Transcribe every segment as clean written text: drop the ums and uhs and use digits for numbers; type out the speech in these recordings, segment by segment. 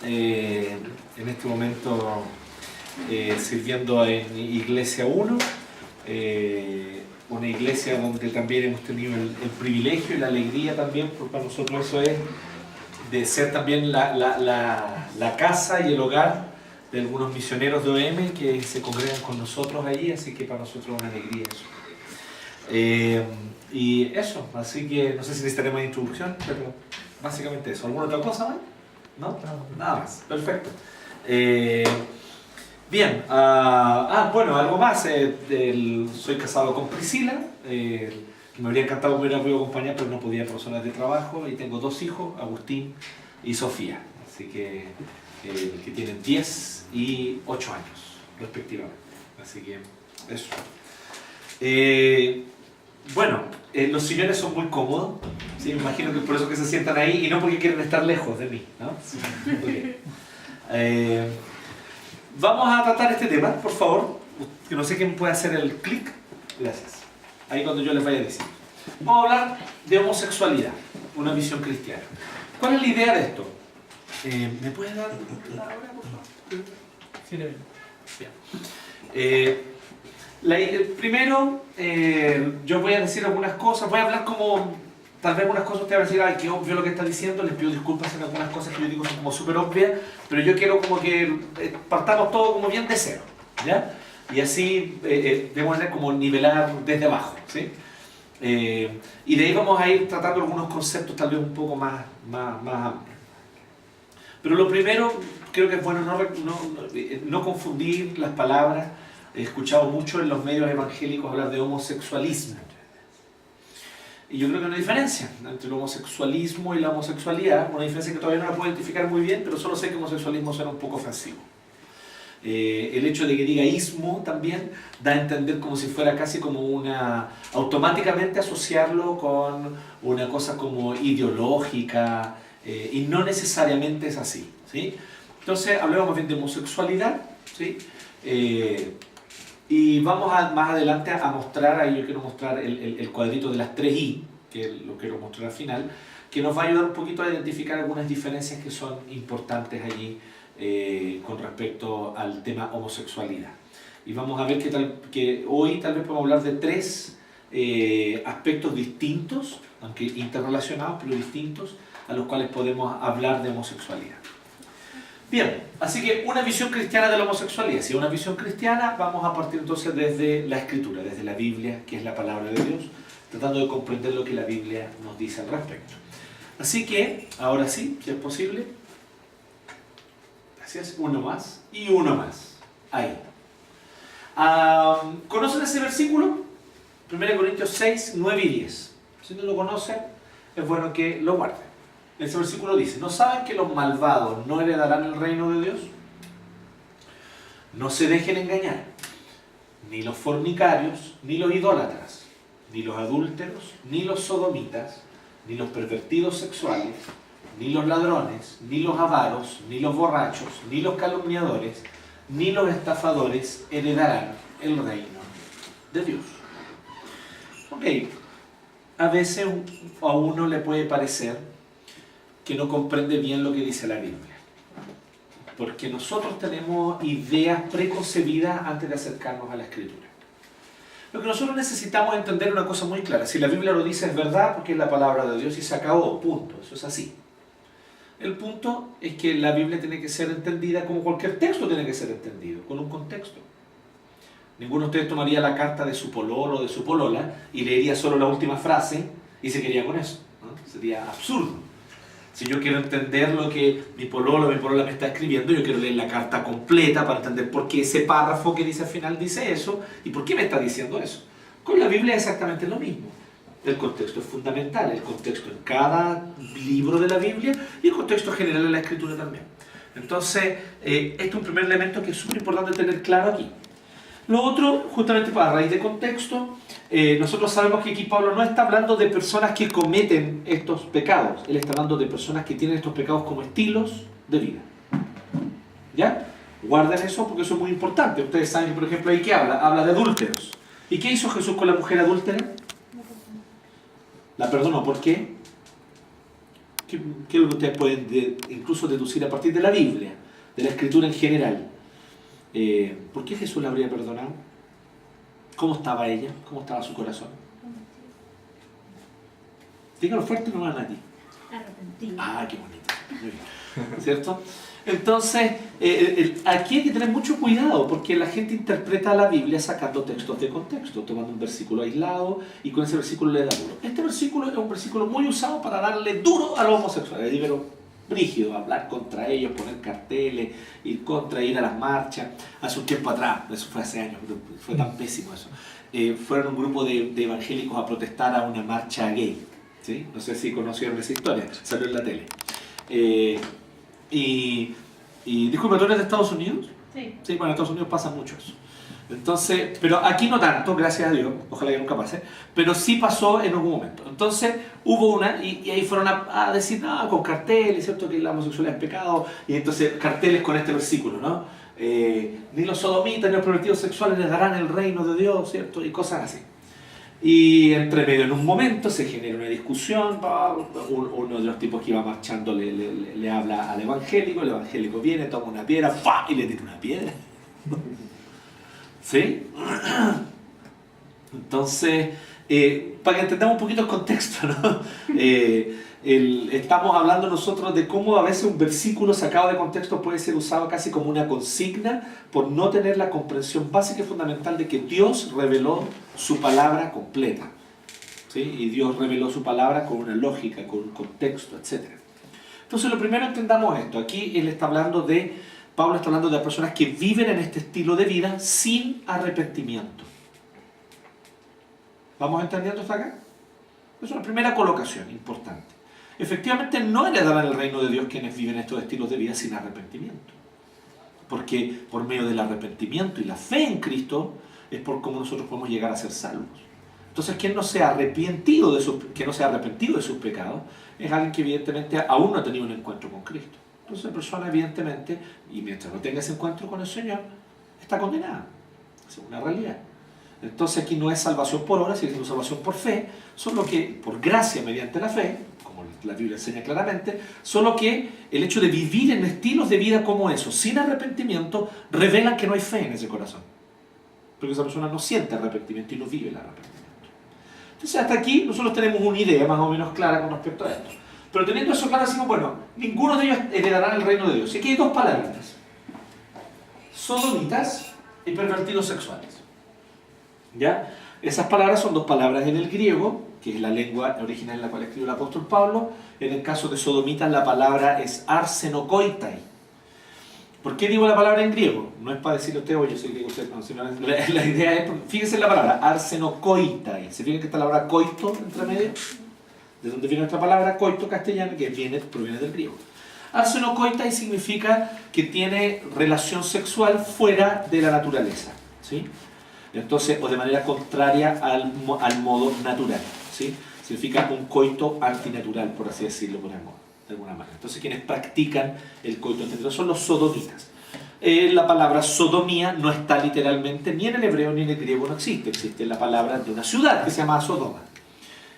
en este momento sirviendo en Iglesia 1, una iglesia donde también hemos tenido el privilegio y la alegría también, porque para nosotros eso es de ser también la casa y el hogar de algunos misioneros de OM que se congregan con nosotros allí, así que para nosotros es una alegría eso. Y eso, así que no sé si necesitaremos introducción, pero básicamente eso. ¿Alguna otra cosa más? ¿No? Nada más, perfecto. Bien, bueno, algo más. Soy casado con Priscila, me habría encantado que me hubiera podido acompañar, pero no podía por razones de trabajo, y tengo 2 hijos, Agustín y Sofía, así que tienen 10 y 8 años respectivamente, así que eso. Bueno, los sillones son muy cómodos, ¿sí? Me imagino que es por eso que se sientan ahí y no porque quieren estar lejos de mí, ¿no? Okay. Vamos a tratar este tema, por favor, que no sé quién puede hacer el clic. Gracias. Ahí cuando yo les vaya diciendo. Vamos a hablar de homosexualidad, una visión cristiana. ¿Cuál es la idea de esto? ¿Me puedes dar la hora, por favor? Sí, bien. Primero, yo voy a decir algunas cosas, voy a hablar como, tal vez algunas cosas ustedes van a decir, ay, qué obvio lo que está diciendo, les pido disculpas en algunas cosas que yo digo son como súper obvias, pero yo quiero como que partamos todo como bien de cero, ¿ya? Y así, de manera como nivelar desde abajo, ¿sí? Y de ahí vamos a ir tratando algunos conceptos tal vez un poco más amplios. Pero lo primero, creo que es bueno no confundir las palabras. He escuchado mucho en los medios evangélicos hablar de homosexualismo. Y yo creo que hay una diferencia entre el homosexualismo y la homosexualidad, una diferencia que todavía no la puedo identificar muy bien, pero solo sé que homosexualismo suena un poco ofensivo. El hecho de que diga ismo también da a entender como si fuera casi como automáticamente asociarlo con una cosa como ideológica, y no necesariamente es así, ¿sí? Entonces hablemos más bien de homosexualidad, ¿sí? Y vamos más adelante a mostrar, ahí yo quiero mostrar el cuadrito de las 3I, que lo quiero mostrar al final, que nos va a ayudar un poquito a identificar algunas diferencias que son importantes allí con respecto al tema homosexualidad. Y vamos a ver que hoy tal vez podemos hablar de 3 aspectos distintos, aunque interrelacionados, pero distintos, a los cuales podemos hablar de homosexualidad. Bien, así que una visión cristiana de la homosexualidad. Si es una visión cristiana, vamos a partir entonces desde la Escritura, desde la Biblia, que es la palabra de Dios, tratando de comprender lo que la Biblia nos dice al respecto. Así que, ahora sí, si es posible, gracias, uno más y uno más. Ahí. ¿Conocen ese versículo? 1 Corintios 6, 9 y 10. Si no lo conocen, es bueno que lo guarden. Ese versículo dice, ¿no saben que los malvados no heredarán el reino de Dios? No se dejen engañar, ni los fornicarios, ni los idólatras, ni los adúlteros, ni los sodomitas, ni los pervertidos sexuales, ni los ladrones, ni los avaros, ni los borrachos, ni los calumniadores, ni los estafadores heredarán el reino de Dios. Ok, a veces a uno le puede parecer que no comprende bien lo que dice la Biblia, porque nosotros tenemos ideas preconcebidas antes de acercarnos a la Escritura. Lo que nosotros necesitamos entender es una cosa muy clara: si la Biblia lo dice es verdad, porque es la palabra de Dios y se acabó, punto, eso es así. El punto es que la Biblia tiene que ser entendida como cualquier texto tiene que ser entendido, con un contexto. Ninguno de ustedes tomaría la carta de su pololo o de su polola y leería solo la última frase y se quedaría con eso, ¿no? Sería absurdo. Si yo quiero entender lo que mi pololo o mi polola me está escribiendo, yo quiero leer la carta completa para entender por qué ese párrafo que dice al final dice eso y por qué me está diciendo eso. Con la Biblia es exactamente lo mismo. El contexto es fundamental, el contexto en cada libro de la Biblia y el contexto general de la Escritura también. Entonces, este es un primer elemento que es súper importante tener claro aquí. Lo otro, justamente a raíz de contexto, nosotros sabemos que aquí Pablo no está hablando de personas que cometen estos pecados, él está hablando de personas que tienen estos pecados como estilos de vida. ¿Ya? Guarden eso porque eso es muy importante. Ustedes saben, por ejemplo, ahí que habla de adúlteros. ¿Y qué hizo Jesús con la mujer adúltera? La perdonó. ¿Por qué? ¿Qué es lo que ustedes pueden incluso deducir a partir de la Biblia, de la Escritura en general? ¿Por qué Jesús la habría perdonado? ¿Cómo estaba ella? ¿Cómo estaba su corazón? Dígalo fuerte, no a ti. Arrepentido. Ah, qué bonito. Muy bien. ¿Cierto? Entonces, aquí hay que tener mucho cuidado porque la gente interpreta la Biblia sacando textos de contexto, tomando un versículo aislado y con ese versículo le da duro. Este versículo es un versículo muy usado para darle duro a los homosexuales, pero brígido, hablar contra ellos, poner carteles, ir contra, ir a las marchas. Hace un tiempo atrás, eso fue hace años, pero fue tan pésimo eso, fueron un grupo de evangélicos a protestar a una marcha gay. ¿Sí? No sé si conocieron esa historia, salió en la tele. Disculpa, ¿tú eres de Estados Unidos? Sí. Sí, bueno, en Estados Unidos pasa mucho eso. Entonces, pero aquí no tanto, gracias a Dios, ojalá que nunca pase, pero sí pasó en algún momento. Entonces, hubo una, y ahí fueron a decir, con carteles, ¿cierto? Que la homosexualidad es pecado, y entonces carteles con este versículo, ¿no? Ni los sodomitas ni los pervertidos sexuales les darán el reino de Dios, ¿cierto? Y cosas así. Y entre medio, en un momento, se genera una discusión, uno de los tipos que iba marchando le habla al evangélico, el evangélico viene, toma una piedra, ¡fa! Y le tira una piedra. ¿Sí? Entonces, para que entendamos un poquito el contexto, ¿no? Estamos hablando nosotros de cómo a veces un versículo sacado de contexto puede ser usado casi como una consigna por no tener la comprensión básica y fundamental de que Dios reveló su palabra completa, ¿sí? Y Dios reveló su palabra con una lógica, con un contexto, etc. Entonces, lo primero entendamos esto. Aquí Pablo está hablando de personas que viven en este estilo de vida sin arrepentimiento. ¿Vamos entendiendo hasta acá? Es una primera colocación importante. Efectivamente, no heredarán el reino de Dios quienes viven estos estilos de vida sin arrepentimiento. Porque por medio del arrepentimiento y la fe en Cristo es por cómo nosotros podemos llegar a ser salvos. Entonces, quien no se ha arrepentido de sus pecados es alguien que evidentemente aún no ha tenido un encuentro con Cristo. Entonces, la persona evidentemente, y mientras no tenga ese encuentro con el Señor, está condenada. Es una realidad. Entonces aquí no es salvación por obras, sino salvación por fe, solo que por gracia mediante la fe, como la Biblia enseña claramente, solo que el hecho de vivir en estilos de vida como esos, sin arrepentimiento, revelan que no hay fe en ese corazón. Porque esa persona no siente arrepentimiento y no vive el arrepentimiento. Entonces hasta aquí nosotros tenemos una idea más o menos clara con respecto a esto. Pero teniendo eso claro, decimos, bueno, ninguno de ellos heredará el reino de Dios. Y aquí hay dos palabras: sodomitas y pervertidos sexuales. ¿Ya? Esas palabras son dos palabras en el griego, que es la lengua original en la cual escribió el apóstol Pablo. En el caso de sodomitas la palabra es arsenokoitai. ¿Por qué digo la palabra en griego? No es para decirle a usted, oye, soy griego, la idea es, fíjense en la palabra, arsenokoitai. ¿Se fijan que está la palabra coito entre medio? ¿De dónde viene nuestra palabra coito castellana? Que proviene del griego. Arsenokoitai significa que tiene relación sexual fuera de la naturaleza, ¿sí? Entonces, o de manera contraria al modo natural, ¿sí? Significa un coito antinatural, por así decirlo, de alguna manera. Entonces, quienes practican el coito antinatural son los sodomitas. La palabra sodomía no está literalmente ni en el hebreo ni en el griego, no existe. Existe la palabra de una ciudad que se llama Sodoma.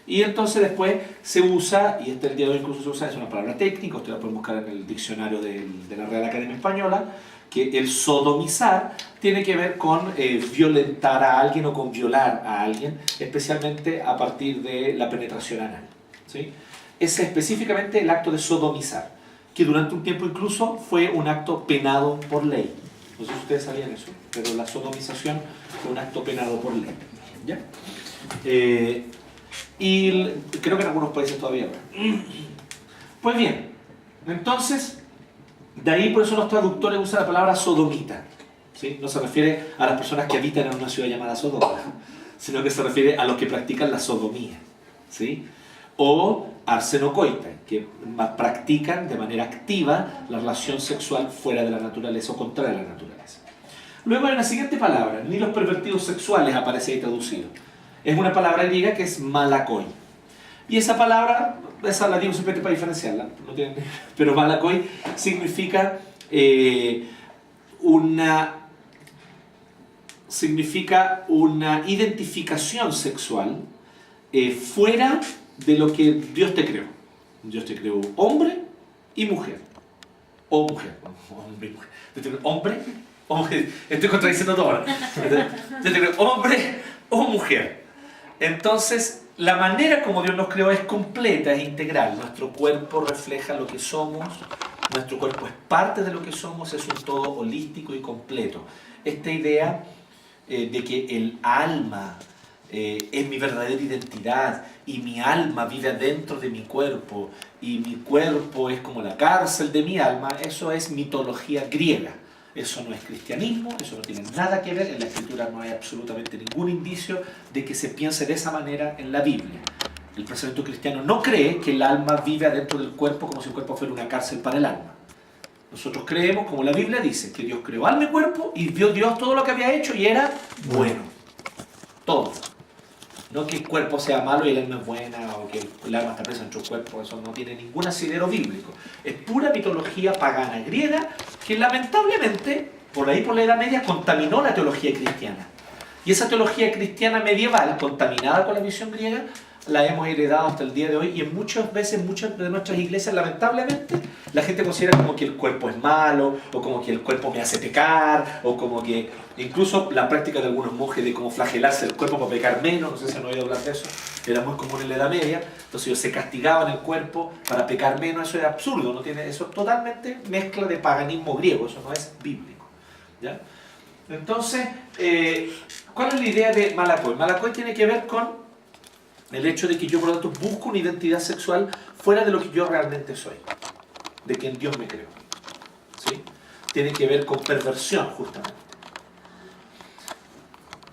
Y entonces después se usa, y hasta el día de hoy incluso se usa, es una palabra técnica, usted la puede buscar en el diccionario de la Real Academia Española, que el sodomizar tiene que ver con violentar a alguien o con violar a alguien, especialmente a partir de la penetración anal, ¿sí? Ese es específicamente el acto de sodomizar, que durante un tiempo incluso fue un acto penado por ley. No sé si ustedes sabían eso, pero la sodomización fue un acto penado por ley, ¿ya? Y creo que en algunos países todavía. Pues bien, entonces, de ahí por eso los traductores usan la palabra sodomita, ¿sí? No se refiere a las personas que habitan en una ciudad llamada Sodoma, sino que se refiere a los que practican la sodomía, ¿sí? O arsenokoitai, que practican de manera activa la relación sexual fuera de la naturaleza o contraria a la naturaleza. Luego hay una siguiente palabra, ni los pervertidos sexuales aparece ahí traducido. Es una palabra griega que es malakoi. Y esa palabra, esa la digo simplemente para diferenciarla, no tiene, pero malakoi significa una identificación sexual fuera de lo que Dios te creó, Dios te creó hombre y mujer. O mujer. Hombre y mujer. Dios te creó hombre o mujer. Estoy contradiciendo todo ahora. Dios te creó hombre o mujer. Entonces, la manera como Dios nos creó es completa, es integral. Nuestro cuerpo refleja lo que somos. Nuestro cuerpo es parte de lo que somos. Es un todo holístico y completo. Esta idea de que el alma es mi verdadera identidad y mi alma vive dentro de mi cuerpo y mi cuerpo es como la cárcel de mi alma, eso es mitología griega. Eso no es cristianismo, eso no tiene nada que ver, en la Escritura no hay absolutamente ningún indicio de que se piense de esa manera en la Biblia. El pensamiento cristiano no cree que el alma vive adentro del cuerpo como si el cuerpo fuera una cárcel para el alma. Nosotros creemos, como la Biblia dice, que Dios creó alma y cuerpo y vio Dios todo lo que había hecho y era bueno. Todo. No que el cuerpo sea malo y el alma es buena o que el alma está presa en nuestro cuerpo, eso no tiene ningún asidero bíblico. Es pura mitología pagana griega que lamentablemente, por ahí por la Edad Media, contaminó la teología cristiana. Y esa teología cristiana medieval, contaminada con la visión griega, la hemos heredado hasta el día de hoy y muchas veces, muchas de nuestras iglesias, lamentablemente, la gente considera como que el cuerpo es malo, o como que el cuerpo me hace pecar, o como que incluso la práctica de algunos monjes de como flagelarse el cuerpo para pecar menos, no sé si han oído hablar de eso, era muy común en la Edad Media, entonces ellos se castigaban el cuerpo para pecar menos, eso era absurdo, no tiene, eso es totalmente mezcla de paganismo griego, eso no es bíblico, ¿ya? Entonces, ¿cuál es la idea de Malakoi? Malakoi tiene que ver con el hecho de que yo, por lo tanto, busco una identidad sexual fuera de lo que yo realmente soy, de quien Dios me creó. ¿Sí? Tiene que ver con perversión, justamente.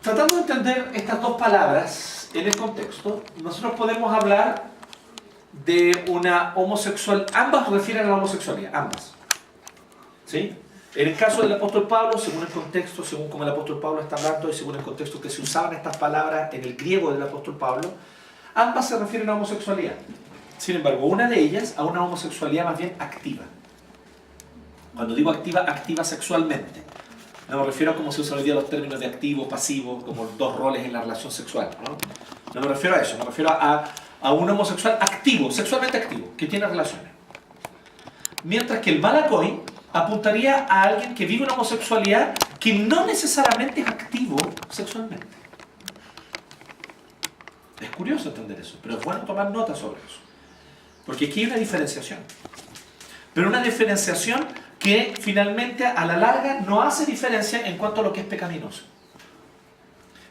Tratando de entender estas dos palabras en el contexto, nosotros podemos hablar de una homosexual. Ambas refieren a la homosexualidad, ambas. ¿Sí? En el caso del apóstol Pablo, según el contexto, según como el apóstol Pablo está hablando y según el contexto que se usaban estas palabras en el griego del apóstol Pablo, ambas se refieren a homosexualidad. Sin embargo, una de ellas a una homosexualidad más bien activa. Cuando digo activa, activa sexualmente. No me refiero a cómo se usan hoy día los términos de activo, pasivo, como dos roles en la relación sexual. No me refiero a eso, me refiero a un homosexual activo, sexualmente activo, que tiene relaciones. Mientras que el Malakoi apuntaría a alguien que vive una homosexualidad que no necesariamente es activo sexualmente. Es curioso entender eso, pero es bueno tomar nota sobre eso. Porque aquí hay una diferenciación. Pero una diferenciación que finalmente a la larga no hace diferencia en cuanto a lo que es pecaminoso.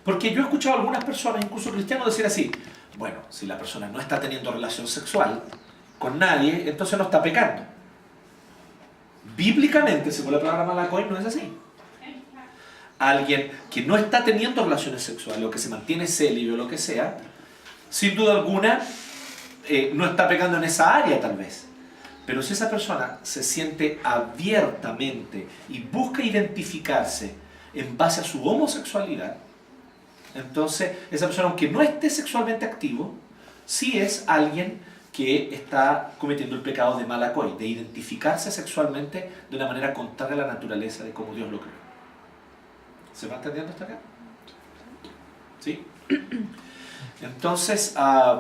Porque yo he escuchado a algunas personas, incluso cristianos, decir así: bueno, si la persona no está teniendo relación sexual con nadie, entonces no está pecando. Bíblicamente, según la palabra Malakoi, no es así. Alguien que no está teniendo relaciones sexuales o que se mantiene célibe o lo que sea, sin duda alguna, no está pecando en esa área tal vez. Pero si esa persona se siente abiertamente y busca identificarse en base a su homosexualidad, entonces esa persona, aunque no esté sexualmente activo, sí es alguien que está cometiendo el pecado de Malakoi, de identificarse sexualmente de una manera contraria a la naturaleza de cómo Dios lo creó. ¿Se va entendiendo hasta acá? ¿Sí? Entonces,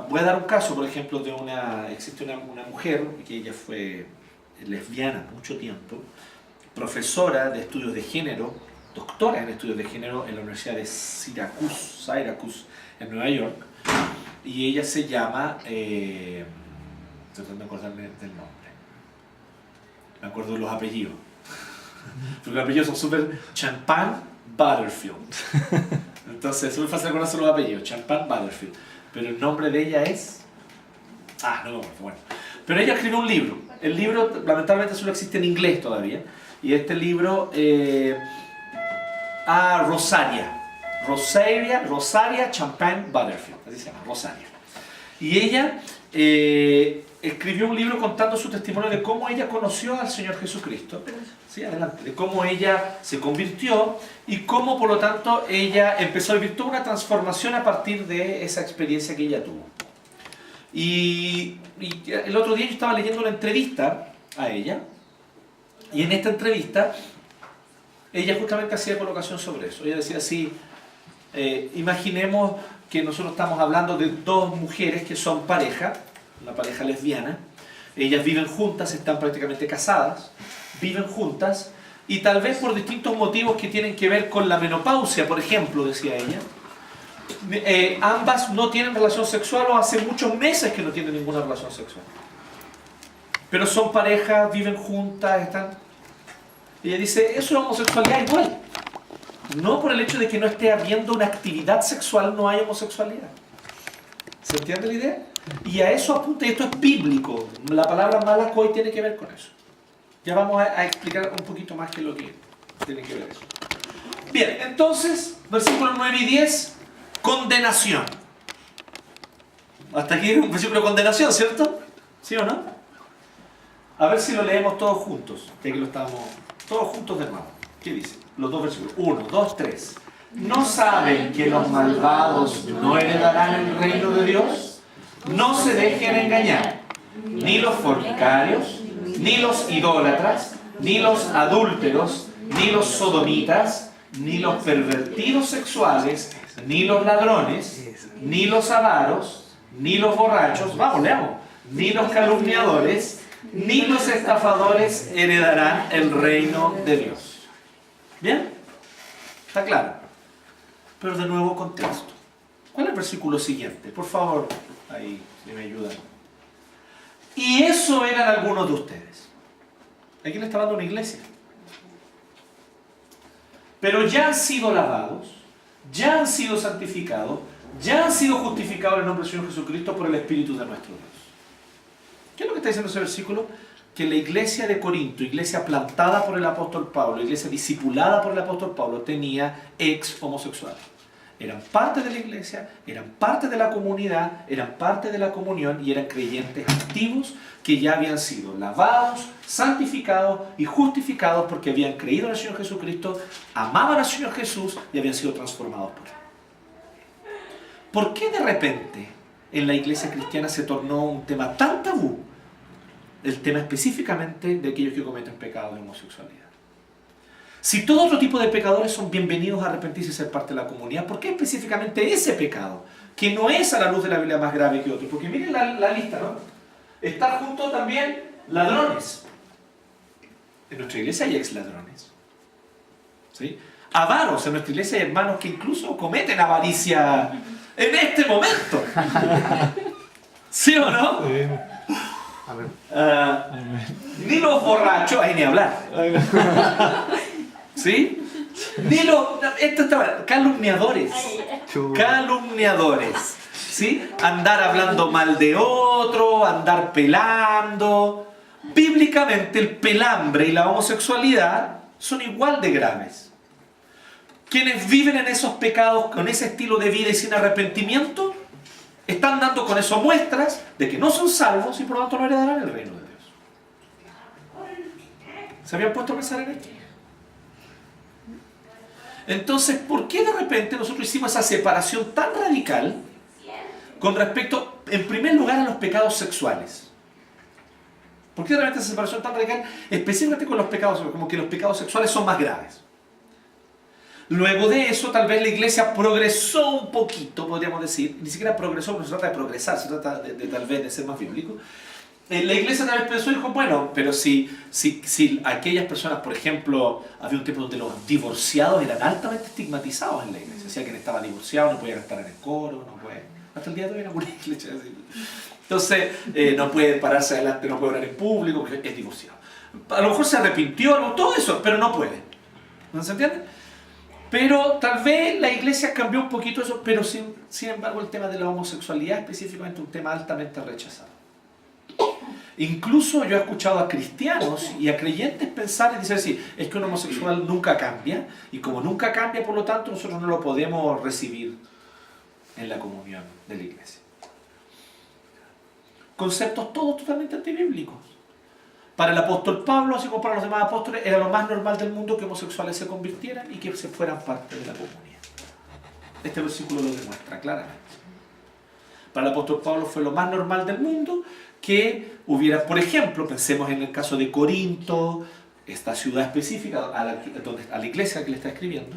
voy a dar un caso, por ejemplo, de existe una mujer que ella fue lesbiana mucho tiempo, profesora de estudios de género, doctora en estudios de género en la Universidad de Syracuse, en Nueva York, y ella se llama, tratando de acordarme del nombre, me acuerdo de los apellidos, porque los apellidos son súper Champagne Butterfield. Entonces es muy fácil conocer los apellidos, Champagne Butterfield. Pero el nombre de ella es... no me acuerdo, bueno. Pero ella escribió un libro. El libro, lamentablemente, solo existe en inglés todavía. Y este libro... Rosaria Champagne Butterfield. Así se llama, Rosaria. Y ella escribió un libro contando su testimonio de cómo ella conoció al Señor Jesucristo. Sí, adelante. De cómo ella se convirtió y cómo, por lo tanto, ella empezó a vivir toda una transformación a partir de esa experiencia que ella tuvo. Y el otro día yo estaba leyendo una entrevista a ella, y en esta entrevista ella justamente hacía colocación sobre eso. Ella decía así: imaginemos que nosotros estamos hablando de dos mujeres que son pareja, una pareja lesbiana, Ellas viven juntas, están prácticamente casadas, viven juntas, y tal vez por distintos motivos que tienen que ver con la menopausia, por ejemplo, decía ella, ambas no tienen relación sexual o hace muchos meses que no tienen ninguna relación sexual. Pero son pareja, viven juntas, están... Ella dice, eso es homosexualidad igual. No por el hecho de que no esté habiendo una actividad sexual, no hay homosexualidad. ¿Se entiende la idea? Y a eso apunta, y esto es bíblico. La palabra malakoi tiene que ver con eso. Ya vamos a explicar un poquito más qué es lo que tiene que ver eso. Bien, entonces, versículos 9 y 10, condenación. Hasta aquí es un versículo de condenación, ¿cierto? ¿Sí o no? A ver si lo leemos todos juntos, ya que lo estamos todos juntos de nuevo. ¿Qué dice? Los dos versículos. 1, 2, 3. ¿No saben que los malvados no heredarán el reino de Dios? No se dejen engañar. Ni los fornicarios, ni los idólatras, ni los adúlteros, ni los sodomitas, ni los pervertidos sexuales, ni los ladrones, ni los avaros, ni los borrachos, vamos, leamos, ni los calumniadores, ni los estafadores heredarán el reino de Dios. ¿Bien? ¿Está claro? Pero de nuevo contexto. ¿Cuál es el versículo siguiente? Por favor, ahí, si me ayudan. Y eso eran algunos de ustedes. Aquí le está hablando una iglesia. Pero ya han sido lavados, ya han sido santificados, ya han sido justificados en el nombre del Señor Jesucristo por el Espíritu de nuestro Dios. ¿Qué es lo que está diciendo ese versículo? Que la iglesia de Corinto, iglesia plantada por el apóstol Pablo, iglesia discipulada por el apóstol Pablo, tenía ex homosexuales. Eran parte de la iglesia, eran parte de la comunidad, eran parte de la comunión y eran creyentes activos que ya habían sido lavados, santificados y justificados porque habían creído en el Señor Jesucristo, amaban al Señor Jesús y habían sido transformados por Él. ¿Por qué de repente en la iglesia cristiana se tornó un tema tan tabú? El tema específicamente de aquellos que cometen pecados de homosexualidad. Si todo otro tipo de pecadores son bienvenidos a arrepentirse y ser parte de la comunidad, ¿por qué específicamente ese pecado? Que no es a la luz de la Biblia más grave que otro. Porque miren la lista, ¿no? Están junto también ladrones. En nuestra iglesia hay ex ladrones. ¿Sí? Avaros. En nuestra iglesia hay hermanos que incluso cometen avaricia en este momento. ¿Sí o no? Ni los borrachos, hay ni hablar. ¿Sí? Ni los calumniadores. Calumniadores. ¿Sí? Andar hablando mal de otro, andar pelando. Bíblicamente el pelambre y la homosexualidad son igual de graves. Quienes viven en esos pecados con ese estilo de vida y sin arrepentimiento están dando con eso muestras de que no son salvos y por lo tanto no heredarán el reino de Dios. ¿Se habían puesto a pensar en esto? Entonces, ¿por qué de repente nosotros hicimos esa separación tan radical con respecto, en primer lugar, a los pecados sexuales? ¿Por qué de repente esa separación tan radical específicamente con los pecados, como que los pecados sexuales son más graves? Luego de eso, tal vez la iglesia progresó un poquito, podríamos decir. Ni siquiera progresó, porque se trata de progresar, se trata de tal vez de ser más bíblico. La iglesia tal vez pensó y dijo, bueno, pero si aquellas personas, por ejemplo, había un tiempo donde los divorciados eran altamente estigmatizados en la iglesia. Si alguien estaba divorciado, no podía cantar en el coro, no puede. Hasta el día de hoy en alguna iglesia así. Entonces, no puede pararse adelante, no puede orar en público, porque es divorciado. A lo mejor se arrepintió, todo eso, pero no puede. ¿No se entiende? Pero tal vez la iglesia cambió un poquito eso, pero sin embargo el tema de la homosexualidad es específicamente un tema altamente rechazado. Incluso yo he escuchado a cristianos y a creyentes pensar y decir así, es que un homosexual nunca cambia, y como nunca cambia, por lo tanto, nosotros no lo podemos recibir en la comunión de la iglesia. Conceptos todos totalmente antibíblicos. Para el apóstol Pablo, así como para los demás apóstoles, era lo más normal del mundo que homosexuales se convirtieran y que se fueran parte de la comunidad. Este versículo lo demuestra claramente. Para el apóstol Pablo fue lo más normal del mundo que hubiera, por ejemplo, pensemos en el caso de Corinto, esta ciudad específica, a la iglesia que le está escribiendo,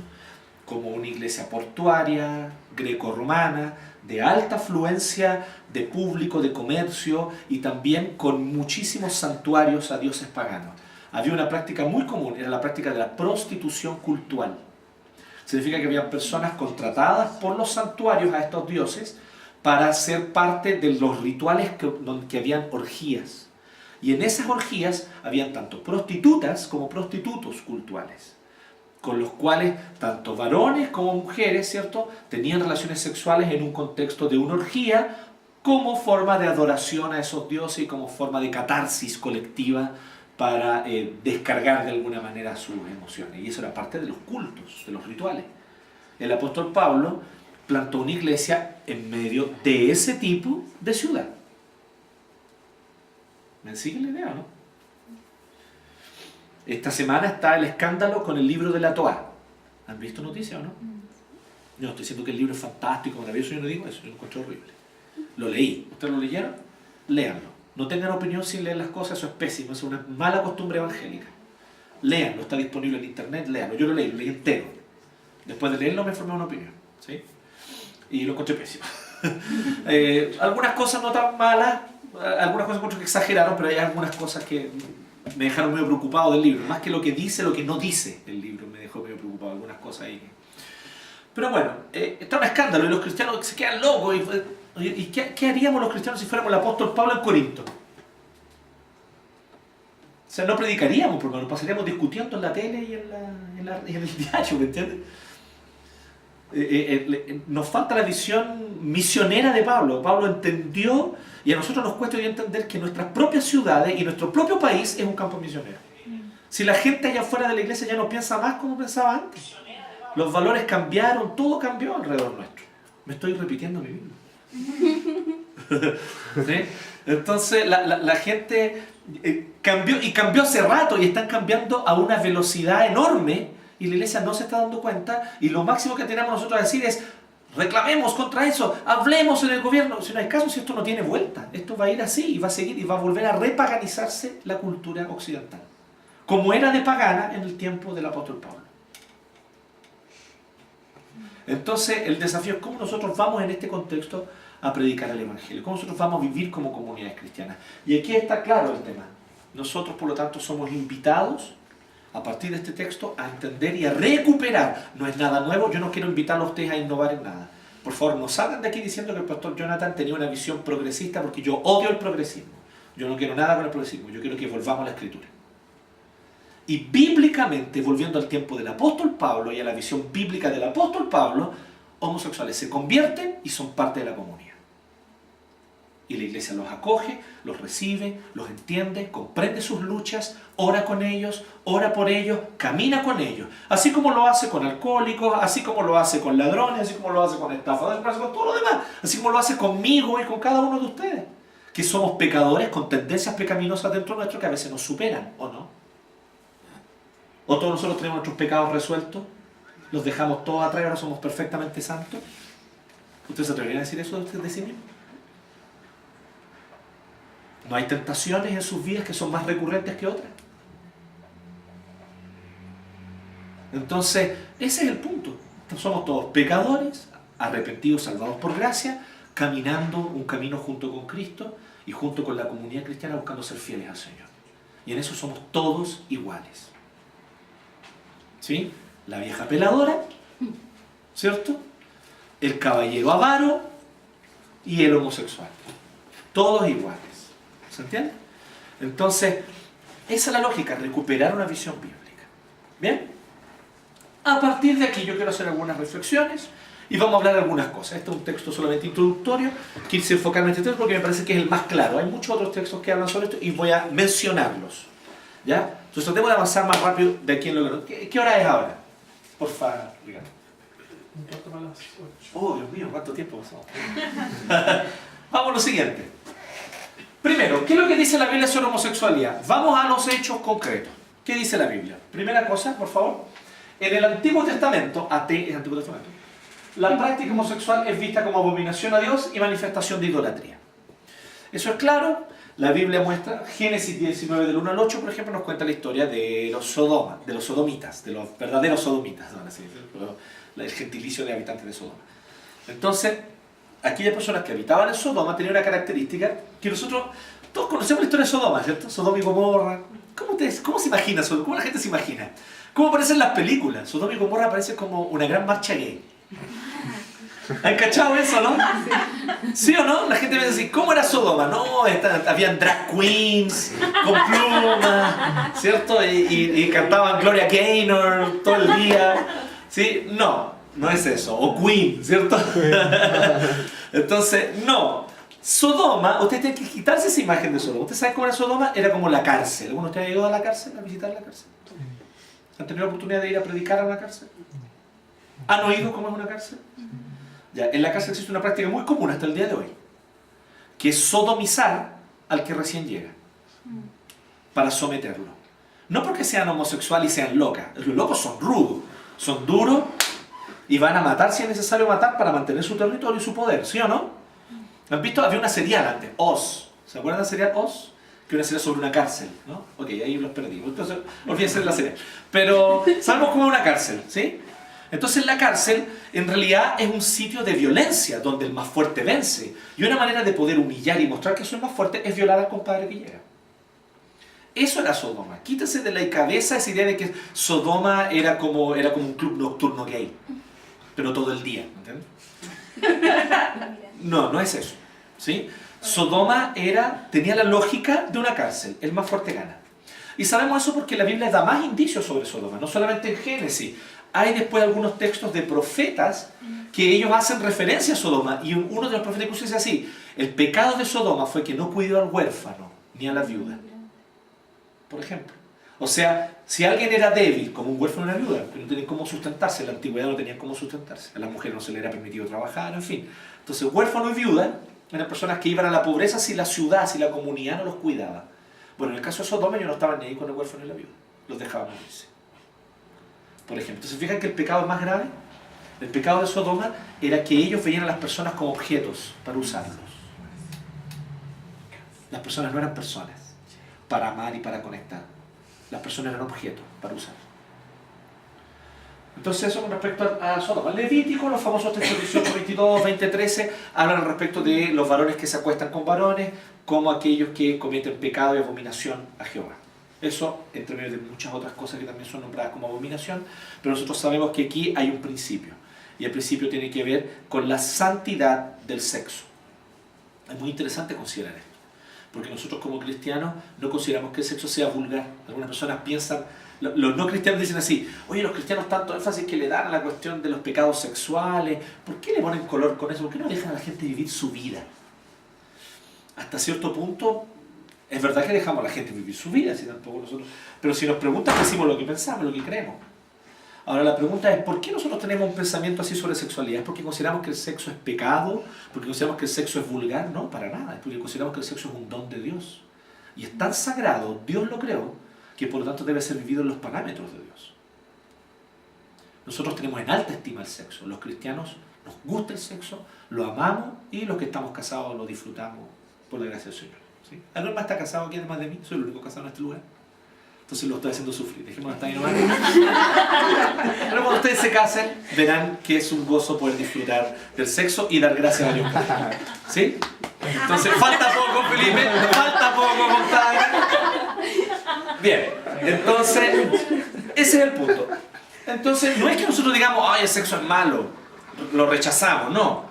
como una iglesia portuaria, greco-romana, de alta afluencia de público, de comercio y también con muchísimos santuarios a dioses paganos. Había una práctica muy común, era la práctica de la prostitución cultural. Significa que había personas contratadas por los santuarios a estos dioses para ser parte de los rituales que habían orgías. Y en esas orgías habían tanto prostitutas como prostitutos cultuales, con los cuales tanto varones como mujeres, ¿cierto?, tenían relaciones sexuales en un contexto de una orgía como forma de adoración a esos dioses y como forma de catarsis colectiva para descargar de alguna manera sus emociones. Y eso era parte de los cultos, de los rituales. El apóstol Pablo plantó una iglesia en medio de ese tipo de ciudad. ¿Me sigue la idea, no? Esta semana está el escándalo con el libro de la Toa. ¿Han visto noticias o no? Yo no estoy diciendo que el libro es fantástico, maravilloso, yo no digo eso, yo lo encuentro horrible. Lo leí. ¿Ustedes lo leyeron? Léanlo. No tengan opinión sin leer las cosas, eso es pésimo, es una mala costumbre evangélica. Léanlo, está disponible en internet, léanlo. Yo lo leí entero. Después de leerlo me formé una opinión, ¿sí? Y lo encontré pésimo. Algunas cosas no tan malas, algunas cosas encuentro que exageraron, pero hay algunas cosas que me dejaron medio preocupado del libro. Más que lo que dice, lo que no dice el libro me dejó medio preocupado, algunas cosas ahí. Pero bueno, está un escándalo y los cristianos se quedan locos. ¿Y qué haríamos los cristianos si fuéramos el apóstol Pablo en Corinto? O sea, no predicaríamos, porque nos pasaríamos discutiendo en la tele y en el diario, ¿me entiendes? Nos falta la visión misionera de Pablo. Pablo entendió, y a nosotros nos cuesta hoy entender que nuestras propias ciudades y nuestro propio país es un campo misionero. Si la gente allá afuera de la iglesia ya no piensa más como pensaba antes, los valores cambiaron, todo cambió alrededor nuestro. Me estoy repitiendo a mí mismo. ¿Sí? Entonces la gente cambió, y cambió hace rato, y están cambiando a una velocidad enorme, y la iglesia no se está dando cuenta, y lo máximo que tenemos nosotros a decir es: reclamemos contra eso, hablemos en el gobierno. Si no hay caso, si esto no tiene vuelta, esto va a ir así, y va a seguir, y va a volver a repaganizarse la cultura occidental, como era de pagana en el tiempo del apóstol Pablo. Entonces el desafío es cómo nosotros vamos en este contexto a predicar el Evangelio, cómo nosotros vamos a vivir como comunidades cristianas. Y aquí está claro el tema. Nosotros, por lo tanto, somos invitados a partir de este texto a entender y a recuperar. No es nada nuevo, yo no quiero invitar a ustedes a innovar en nada. Por favor, no salgan de aquí diciendo que el pastor Jonathan tenía una visión progresista, porque yo odio el progresismo. Yo no quiero nada con el progresismo, yo quiero que volvamos a la Escritura. Y bíblicamente, volviendo al tiempo del apóstol Pablo y a la visión bíblica del apóstol Pablo, homosexuales se convierten y son parte de la comunidad. Y la iglesia los acoge, los recibe, los entiende, comprende sus luchas, ora con ellos, ora por ellos, camina con ellos. Así como lo hace con alcohólicos, así como lo hace con ladrones, así como lo hace con estafadores, con todo lo demás. Así como lo hace conmigo y con cada uno de ustedes. Que somos pecadores con tendencias pecaminosas dentro nuestro que a veces nos superan, ¿o no? ¿O todos nosotros tenemos nuestros pecados resueltos? ¿Los dejamos todos atrás y ahora somos perfectamente santos? ¿Ustedes se atreverían a decir eso de sí mismos? ¿No hay tentaciones en sus vidas que son más recurrentes que otras? Entonces, ese es el punto. Somos todos pecadores, arrepentidos, salvados por gracia, caminando un camino junto con Cristo y junto con la comunidad cristiana buscando ser fieles al Señor. Y en eso somos todos iguales. ¿Sí? La vieja peladora, ¿cierto? El caballero avaro y el homosexual. Todos iguales. ¿Se entiende? Entonces, esa es la lógica, recuperar una visión bíblica. ¿Bien? A partir de aquí yo quiero hacer algunas reflexiones y vamos a hablar de algunas cosas. Este es un texto solamente introductorio, quise enfocarme en este texto porque me parece que es el más claro. Hay muchos otros textos que hablan sobre esto y voy a mencionarlos. ¿Ya? Entonces tratemos de avanzar más rápido de aquí en lo que... ¿Qué hora es ahora? Por favor, Ricardo. Un cuarto para las 8. Oh, Dios mío, ¿cuánto tiempo pasó? Vamos a lo siguiente. Primero, ¿qué es lo que dice la Biblia sobre homosexualidad? Vamos a los hechos concretos. ¿Qué dice la Biblia? Primera cosa, por favor. En el Antiguo Testamento, la práctica homosexual es vista como abominación a Dios y manifestación de idolatría. Eso es claro. La Biblia muestra, Génesis 19 del 1 al 8, por ejemplo, nos cuenta la historia de los Sodoma, de los sodomitas, de los verdaderos sodomitas, ¿no? Así, el gentilicio de habitantes de Sodoma. Entonces, aquellas personas que habitaban en Sodoma tenían una característica que nosotros todos conocemos la historia de Sodoma, ¿cierto? Sodoma y Gomorra. ¿Cómo se imagina Sodoma? ¿Cómo la gente se imagina? ¿Cómo aparecen las películas? Sodoma y Gomorra aparece como una gran marcha gay. ¿Han cachado eso, no? ¿Sí o no? La gente me dice, ¿cómo era Sodoma? No, habían drag queens con plumas, ¿cierto? Y cantaban Gloria Gaynor todo el día. ¿Sí? No es eso. O Queen, ¿cierto? Entonces, no. Sodoma, usted tiene que quitarse esa imagen de Sodoma. ¿Usted sabe cómo era Sodoma? Era como la cárcel. ¿Alguno de ustedes ha ido a la cárcel, a visitar la cárcel? ¿Han tenido la oportunidad de ir a predicar a una cárcel? ¿Han oído cómo es una cárcel? Ya, en la cárcel existe una práctica muy común hasta el día de hoy, que es sodomizar al que recién llega, para someterlo. No porque sean homosexuales y sean locas. Los locos son rudos, son duros y van a matar si es necesario matar para mantener su territorio y su poder, ¿sí o no? ¿Han visto? Había una serial antes, Oz. ¿Se acuerdan de la serial Oz? Que era una serial sobre una cárcel, ¿no? Ok, ahí los perdí. Entonces, olvídense de la serial. Pero sabemos cómo es una cárcel, ¿sí? Entonces la cárcel en realidad es un sitio de violencia donde el más fuerte vence. Y una manera de poder humillar y mostrar que soy más fuerte es violar al compadre que llega. Eso era Sodoma. Quítese de la cabeza esa idea de que Sodoma era como un club nocturno gay. Pero todo el día, ¿entiendes? No es eso, ¿sí? Sodoma tenía la lógica de una cárcel. El más fuerte gana. Y sabemos eso porque la Biblia da más indicios sobre Sodoma. No solamente en Génesis. Hay después algunos textos de profetas que ellos hacen referencia a Sodoma. Y uno de los profetas incluso dice así: el pecado de Sodoma fue que no cuidó al huérfano ni a la viuda. Por ejemplo. O sea, si alguien era débil, como un huérfano y una viuda, que no tenían cómo sustentarse, en la antigüedad no tenían cómo sustentarse. A las mujeres no se les era permitido trabajar, en fin. Entonces, huérfano y viuda eran personas que iban a la pobreza si la ciudad, si la comunidad no los cuidaba. Bueno, en el caso de Sodoma ellos no estaban ni ahí con el huérfano y la viuda. Los dejaban morirse. Por ejemplo, entonces fijan que el pecado más grave, el pecado de Sodoma, era que ellos veían a las personas como objetos para usarlos. Las personas no eran personas para amar y para conectar. Las personas eran objetos para usar. Entonces eso con respecto a Sodoma. Levítico, los famosos textos 18, 22, 20, 13, hablan al respecto de los varones que se acuestan con varones, como aquellos que cometen pecado y abominación a Jehová. Eso, entre medio de muchas otras cosas que también son nombradas como abominación, pero nosotros sabemos que aquí hay un principio, y el principio tiene que ver con la santidad del sexo. Es muy interesante considerar esto, porque nosotros como cristianos no consideramos que el sexo sea vulgar. Algunas personas piensan, los no cristianos dicen así: oye, los cristianos tanto énfasis que le dan a la cuestión de los pecados sexuales, ¿por qué le ponen color con eso? ¿Por qué no dejan a la gente vivir su vida? Hasta cierto punto, es verdad que dejamos a la gente vivir su vida, si tampoco nosotros, pero si nos preguntan, decimos lo que pensamos, lo que creemos. Ahora la pregunta es, ¿por qué nosotros tenemos un pensamiento así sobre sexualidad? ¿Es porque consideramos que el sexo es pecado? ¿Porque consideramos que el sexo es vulgar? No, para nada. Es porque consideramos que el sexo es un don de Dios. Y es tan sagrado, Dios lo creó, que por lo tanto debe ser vivido en los parámetros de Dios. Nosotros tenemos en alta estima el sexo. Los cristianos nos gusta el sexo, lo amamos, y los que estamos casados lo disfrutamos por la gracia del Señor. ¿Sí? ¿Alguien más está casado aquí además de mí? Soy el único casado en este lugar. Entonces lo estoy haciendo sufrir. Dejémoslo hasta ahí nomás. Pero cuando ustedes se casen, verán que es un gozo poder disfrutar del sexo y dar gracias a Dios. ¿Sí? Entonces, falta poco, Felipe. Falta poco, compadre. Bien. Entonces, ese es el punto. Entonces, no es que nosotros digamos, ay, el sexo es malo, lo rechazamos. No.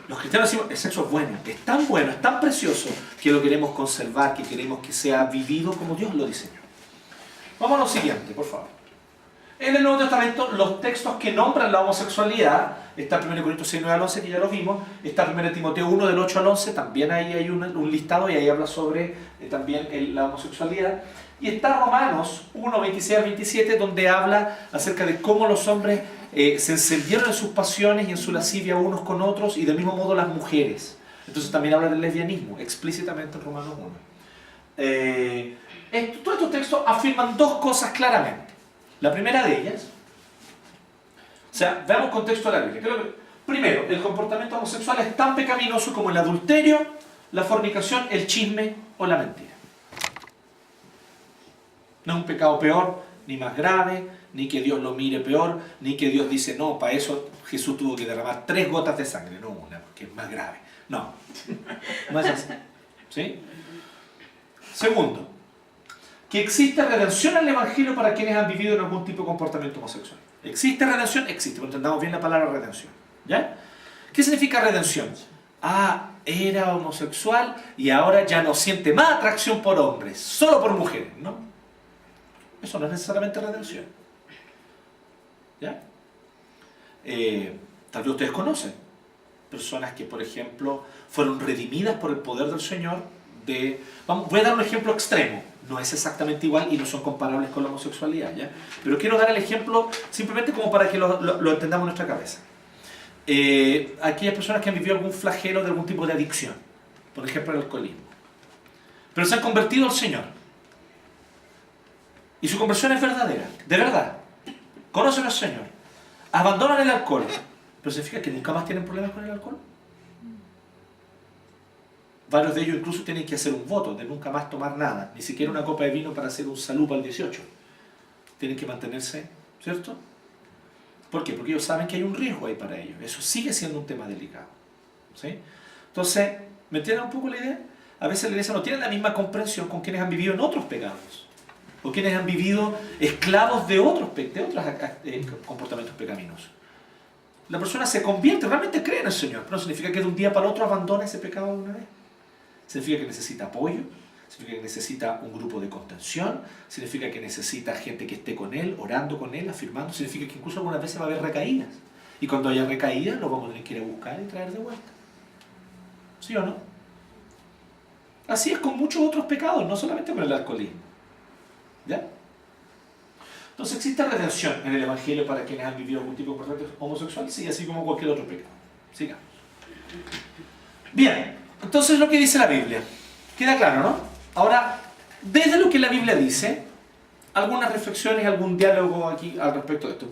Los cristianos decimos, el sexo es bueno, es tan precioso, que lo queremos conservar, que queremos que sea vivido como Dios lo diseñó. Vamos a lo siguiente, por favor. En el Nuevo Testamento, los textos que nombran la homosexualidad, está 1 Corintios 6, 9 al 11, que ya lo vimos, está 1 Timoteo 1, del 8 al 11, también ahí hay un listado, y ahí habla sobre también la homosexualidad. Y está Romanos 1, 26 al 27, donde habla acerca de cómo los hombres se encendieron en sus pasiones y en su lascivia unos con otros, y del mismo modo las mujeres. Entonces también habla del lesbianismo, explícitamente en Romanos 1. Todos estos textos afirman dos cosas claramente. La primera de ellas, o sea, veamos el contexto de la Biblia. Primero, el comportamiento homosexual es tan pecaminoso como el adulterio, la fornicación, el chisme o la mentira. No es un pecado peor, ni más grave, ni que Dios lo mire peor, ni que Dios dice, no, para eso Jesús tuvo que derramar 3 gotas de sangre, no una, porque es más grave. No, no es así. ¿Sí? Segundo, que existe redención en el Evangelio para quienes han vivido en algún tipo de comportamiento homosexual. ¿Existe redención? Existe, pero entendamos bien la palabra redención. ¿Ya? ¿Qué significa redención? Ah, era homosexual y ahora ya no siente más atracción por hombres, solo por mujeres, ¿no? Eso no es necesariamente redención. ¿Ya? Tal vez ustedes conocen personas que, por ejemplo, fueron redimidas por el poder del Señor voy a dar un ejemplo extremo. No es exactamente igual y no son comparables con la homosexualidad, ¿ya? Pero quiero dar el ejemplo simplemente como para que lo entendamos en nuestra cabeza. Aquellas personas que han vivido algún flagelo de algún tipo de adicción, por ejemplo el alcoholismo, pero se han convertido al Señor y su conversión es verdadera, de verdad, conocen al Señor, abandonan el alcohol, pero significa que nunca más tienen problemas con el alcohol. Varios de ellos incluso tienen que hacer un voto de nunca más tomar nada, ni siquiera una copa de vino para hacer un salud para el 18. Tienen que mantenerse, ¿cierto? ¿Por qué? Porque ellos saben que hay un riesgo ahí para ellos. Eso sigue siendo un tema delicado. ¿Sí? Entonces, ¿me entienden un poco la idea? A veces la iglesia no tiene la misma comprensión con quienes han vivido en otros pecados, o quienes han vivido esclavos de otros comportamientos pecaminosos. La persona se convierte, realmente cree en el Señor, pero no significa que de un día para el otro abandone ese pecado de una vez. Significa que necesita apoyo, significa que necesita un grupo de contención, significa que necesita gente que esté con él, orando con él, afirmando, significa que incluso algunas veces va a haber recaídas. Y cuando haya recaídas, lo vamos a tener que ir a buscar y traer de vuelta. ¿Sí o no? Así es con muchos otros pecados, no solamente con el alcoholismo. ¿Ya? Entonces existe redención en el Evangelio para quienes han vivido algún tipo de comportamiento homosexual, sí, así como cualquier otro pecado. Sigamos. Bien, entonces lo que dice la Biblia. ¿Queda claro, no? Ahora, desde lo que la Biblia dice, algunas reflexiones, algún diálogo aquí al respecto de esto.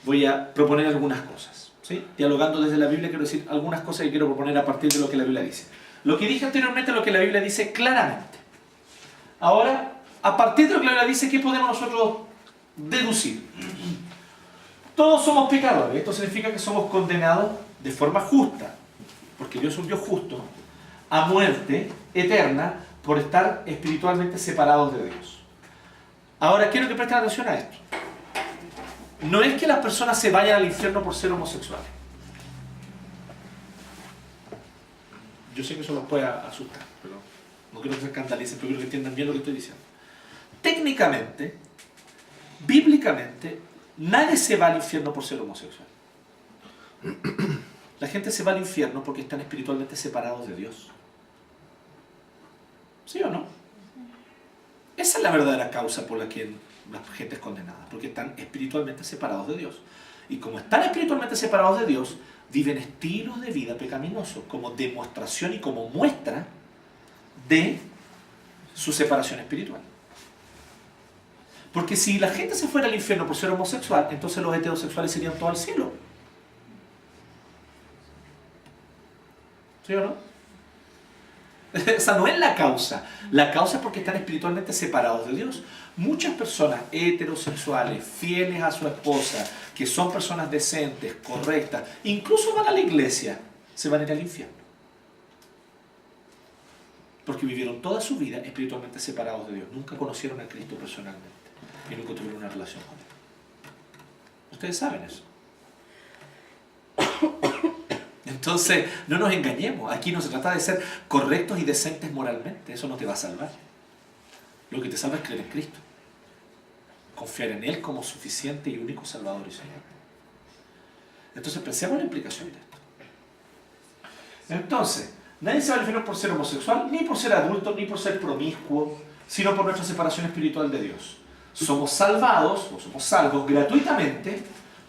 Voy a proponer algunas cosas. ¿Sí? Dialogando desde la Biblia quiero decir algunas cosas que quiero proponer a partir de lo que la Biblia dice. Lo que dije anteriormente, lo que la Biblia dice claramente. Ahora, a partir de lo que la Biblia dice, ¿qué podemos nosotros deducir? Todos somos pecadores. Esto significa que somos condenados de forma justa, porque Dios es un Dios justo, a muerte eterna por estar espiritualmente separados de Dios. Ahora quiero que presten atención a esto. No es que las personas se vayan al infierno por ser homosexuales. Yo sé que eso los puede asustar, pero no quiero que se escandalicen, pero quiero que entiendan bien lo que estoy diciendo. Técnicamente, bíblicamente, nadie se va al infierno por ser homosexual. La gente se va al infierno porque están espiritualmente separados de Dios. ¿Sí o no? Esa es la verdadera causa por la que la gente es condenada, porque están espiritualmente separados de Dios. Y como están espiritualmente separados de Dios, viven estilos de vida pecaminosos como demostración y como muestra de su separación espiritual. Porque si la gente se fuera al infierno por ser homosexual, entonces los heterosexuales irían todos al cielo. ¿Sí o no? Esa no es la causa. La causa es porque están espiritualmente separados de Dios. Muchas personas heterosexuales, fieles a su esposa, que son personas decentes, correctas, incluso van a la iglesia, se van a ir al infierno. Porque vivieron toda su vida espiritualmente separados de Dios. Nunca conocieron a Cristo personalmente y nunca tuvieron una relación con Él. Ustedes saben eso. Entonces, no nos engañemos. Aquí no se trata de ser correctos y decentes moralmente. Eso no te va a salvar. Lo que te salva es creer en Cristo. Confiar en Él como suficiente y único Salvador y Señor. Entonces, pensemos en la implicación de esto. Entonces, nadie se va al infierno por ser homosexual, ni por ser adulto, ni por ser promiscuo, sino por nuestra separación espiritual de Dios. Somos salvados, o somos salvos gratuitamente,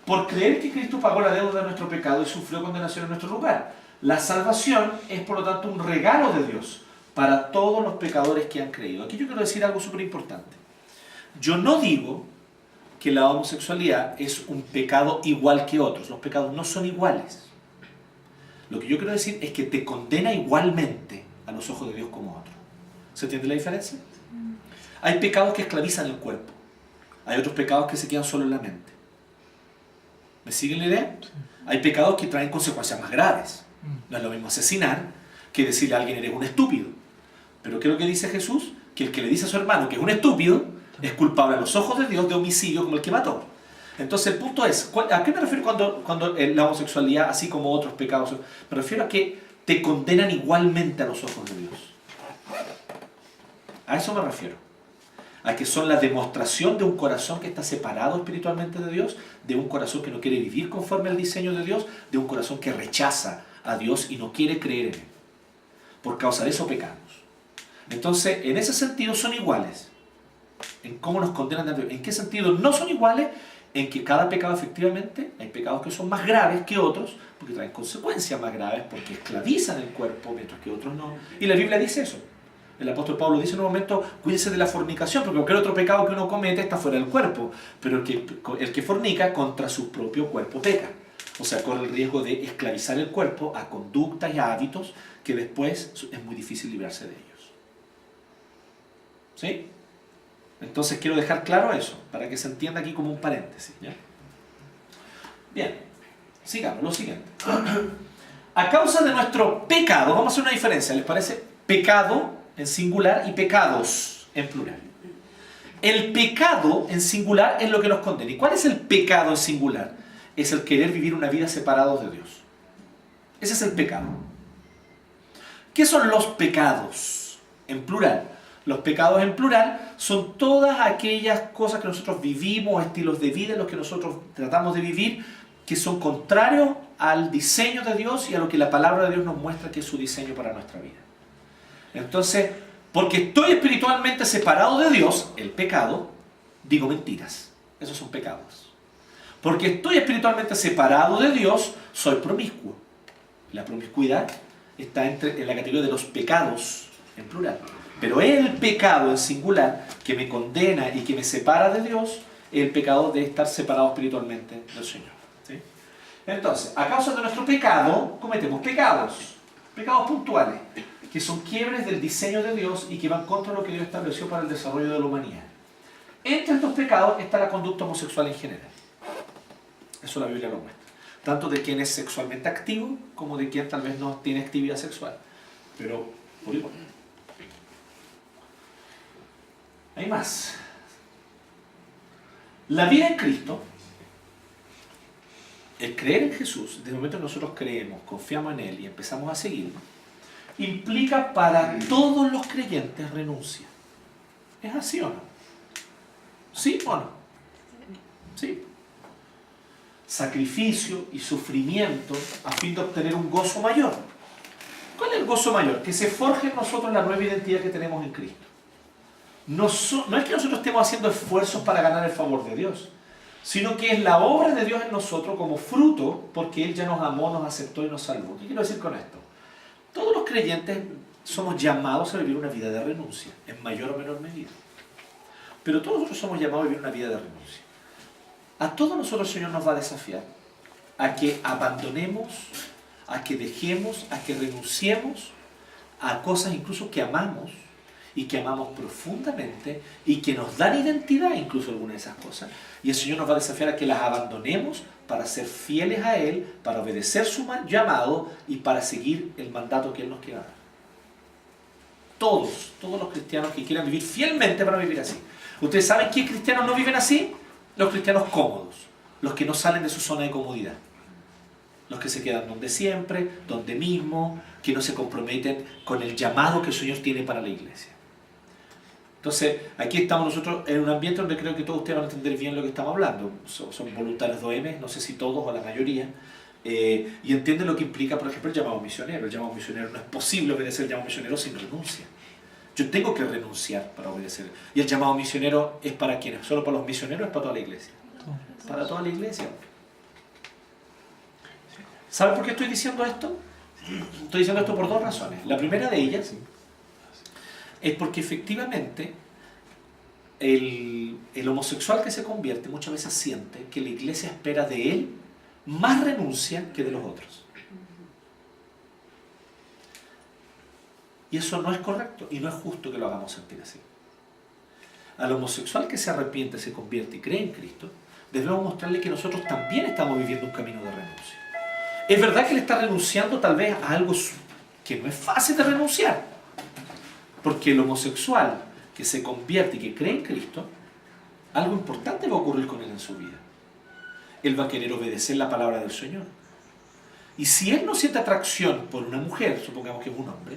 por creer que Cristo pagó la deuda de nuestro pecado y sufrió condenación en nuestro lugar. La salvación es, por lo tanto, un regalo de Dios para todos los pecadores que han creído. Aquí yo quiero decir algo súper importante. Yo no digo que la homosexualidad es un pecado igual que otros. Los pecados no son iguales. Lo que yo quiero decir es que te condena igualmente a los ojos de Dios como otro. ¿Se entiende la diferencia? Hay pecados que esclavizan el cuerpo. Hay otros pecados que se quedan solo en la mente. ¿Me siguen la idea? Sí. Hay pecados que traen consecuencias más graves. No es lo mismo asesinar que decirle a alguien eres un estúpido. Pero ¿qué es lo que dice Jesús? Que el que le dice a su hermano que es un estúpido es culpable a los ojos de Dios de homicidio como el que mató. Entonces el punto es, ¿a qué me refiero cuando la homosexualidad, así como otros pecados? Me refiero a que te condenan igualmente a los ojos de Dios. A eso me refiero. A que son la demostración de un corazón que está separado espiritualmente de Dios, de un corazón que no quiere vivir conforme al diseño de Dios, de un corazón que rechaza a Dios y no quiere creer en Él. Por causa de eso pecamos. Entonces, en ese sentido son iguales. En cómo nos condenan a Dios. ¿En qué sentido no son iguales? En que cada pecado efectivamente, hay pecados que son más graves que otros, porque traen consecuencias más graves, porque esclavizan el cuerpo, mientras que otros no. Y la Biblia dice eso. El apóstol Pablo dice en un momento, cuídense de la fornicación, porque cualquier otro pecado que uno comete está fuera del cuerpo, pero el que fornica contra su propio cuerpo peca. O sea, corre el riesgo de esclavizar el cuerpo a conductas y a hábitos que después es muy difícil librarse de ellos. ¿Sí? Entonces quiero dejar claro eso, para que se entienda aquí como un paréntesis, ¿ya? Bien, sigamos, lo siguiente. A causa de nuestro pecado, vamos a hacer una diferencia, ¿les parece? Pecado en singular y pecados en plural. El pecado en singular es lo que nos condena. ¿Y cuál es el pecado en singular? Es el querer vivir una vida separados de Dios. Ese es el pecado. ¿Qué son los pecados en plural? Los pecados en plural son todas aquellas cosas que nosotros vivimos, estilos de vida en los que nosotros tratamos de vivir, que son contrarios al diseño de Dios y a lo que la palabra de Dios nos muestra que es su diseño para nuestra vida. Entonces, porque estoy espiritualmente separado de Dios, el pecado, digo mentiras. Esos son pecados. Porque estoy espiritualmente separado de Dios, soy promiscuo. La promiscuidad está en la categoría de los pecados en plural. Pero el pecado en singular, que me condena y que me separa de Dios, es el pecado de estar separado espiritualmente del Señor. ¿Sí? Entonces, a causa de nuestro pecado, cometemos pecados puntuales, que son quiebres del diseño de Dios y que van contra lo que Dios estableció para el desarrollo de la humanidad. Entre estos pecados está la conducta homosexual en general. Eso la Biblia lo muestra. Tanto de quien es sexualmente activo, como de quien tal vez no tiene actividad sexual. Pero, por igual. Hay más. La vida en Cristo, el creer en Jesús, desde el momento que nosotros creemos, confiamos en Él y empezamos a seguirlo, implica para todos los creyentes renuncia. ¿Es así o no? ¿Sí o no? Sí. Sacrificio y sufrimiento a fin de obtener un gozo mayor. ¿Cuál es el gozo mayor? Que se forje en nosotros la nueva identidad que tenemos en Cristo. No es que nosotros estemos haciendo esfuerzos para ganar el favor de Dios, sino que es la obra de Dios en nosotros como fruto porque Él ya nos amó, nos aceptó y nos salvó. ¿Qué quiero decir con esto? Todos los creyentes somos llamados a vivir una vida de renuncia, en mayor o menor medida. Pero todos nosotros somos llamados a vivir una vida de renuncia. A todos nosotros el Señor nos va a desafiar a que abandonemos, a que dejemos, a que renunciemos a cosas incluso que amamos y que amamos profundamente y que nos dan identidad incluso algunas de esas cosas. Y el Señor nos va a desafiar a que las abandonemos para ser fieles a Él, para obedecer su llamado y para seguir el mandato que Él nos quiera dar. Todos los cristianos que quieran vivir fielmente van a vivir así. ¿Ustedes saben qué cristianos no viven así? Los cristianos cómodos, los que no salen de su zona de comodidad. Los que se quedan donde siempre, donde mismo, que no se comprometen con el llamado que el Señor tiene para la iglesia. Entonces, aquí estamos nosotros en un ambiente donde creo que todos ustedes van a entender bien lo que estamos hablando. Son voluntarios de OM, no sé si todos o la mayoría, y entienden lo que implica, por ejemplo, el llamado misionero. El llamado misionero no es posible obedecer el llamado misionero sin renuncia. Yo tengo que renunciar para obedecer. Y el llamado misionero es para quiénes, solo para los misioneros, es para toda la iglesia. Para toda la iglesia. ¿Saben por qué estoy diciendo esto? Estoy diciendo esto por dos razones. La primera de ellas es porque efectivamente el homosexual que se convierte muchas veces siente que la iglesia espera de él más renuncia que de los otros. Y eso no es correcto y no es justo que lo hagamos sentir así. Al homosexual que se arrepiente, se convierte y cree en Cristo, debemos mostrarle que nosotros también estamos viviendo un camino de renuncia. Es verdad que él está renunciando tal vez a algo que no es fácil de renunciar, porque el homosexual que se convierte y que cree en Cristo, algo importante va a ocurrir con él en su vida. Él va a querer obedecer la palabra del Señor. Y si él no siente atracción por una mujer, supongamos que es un hombre,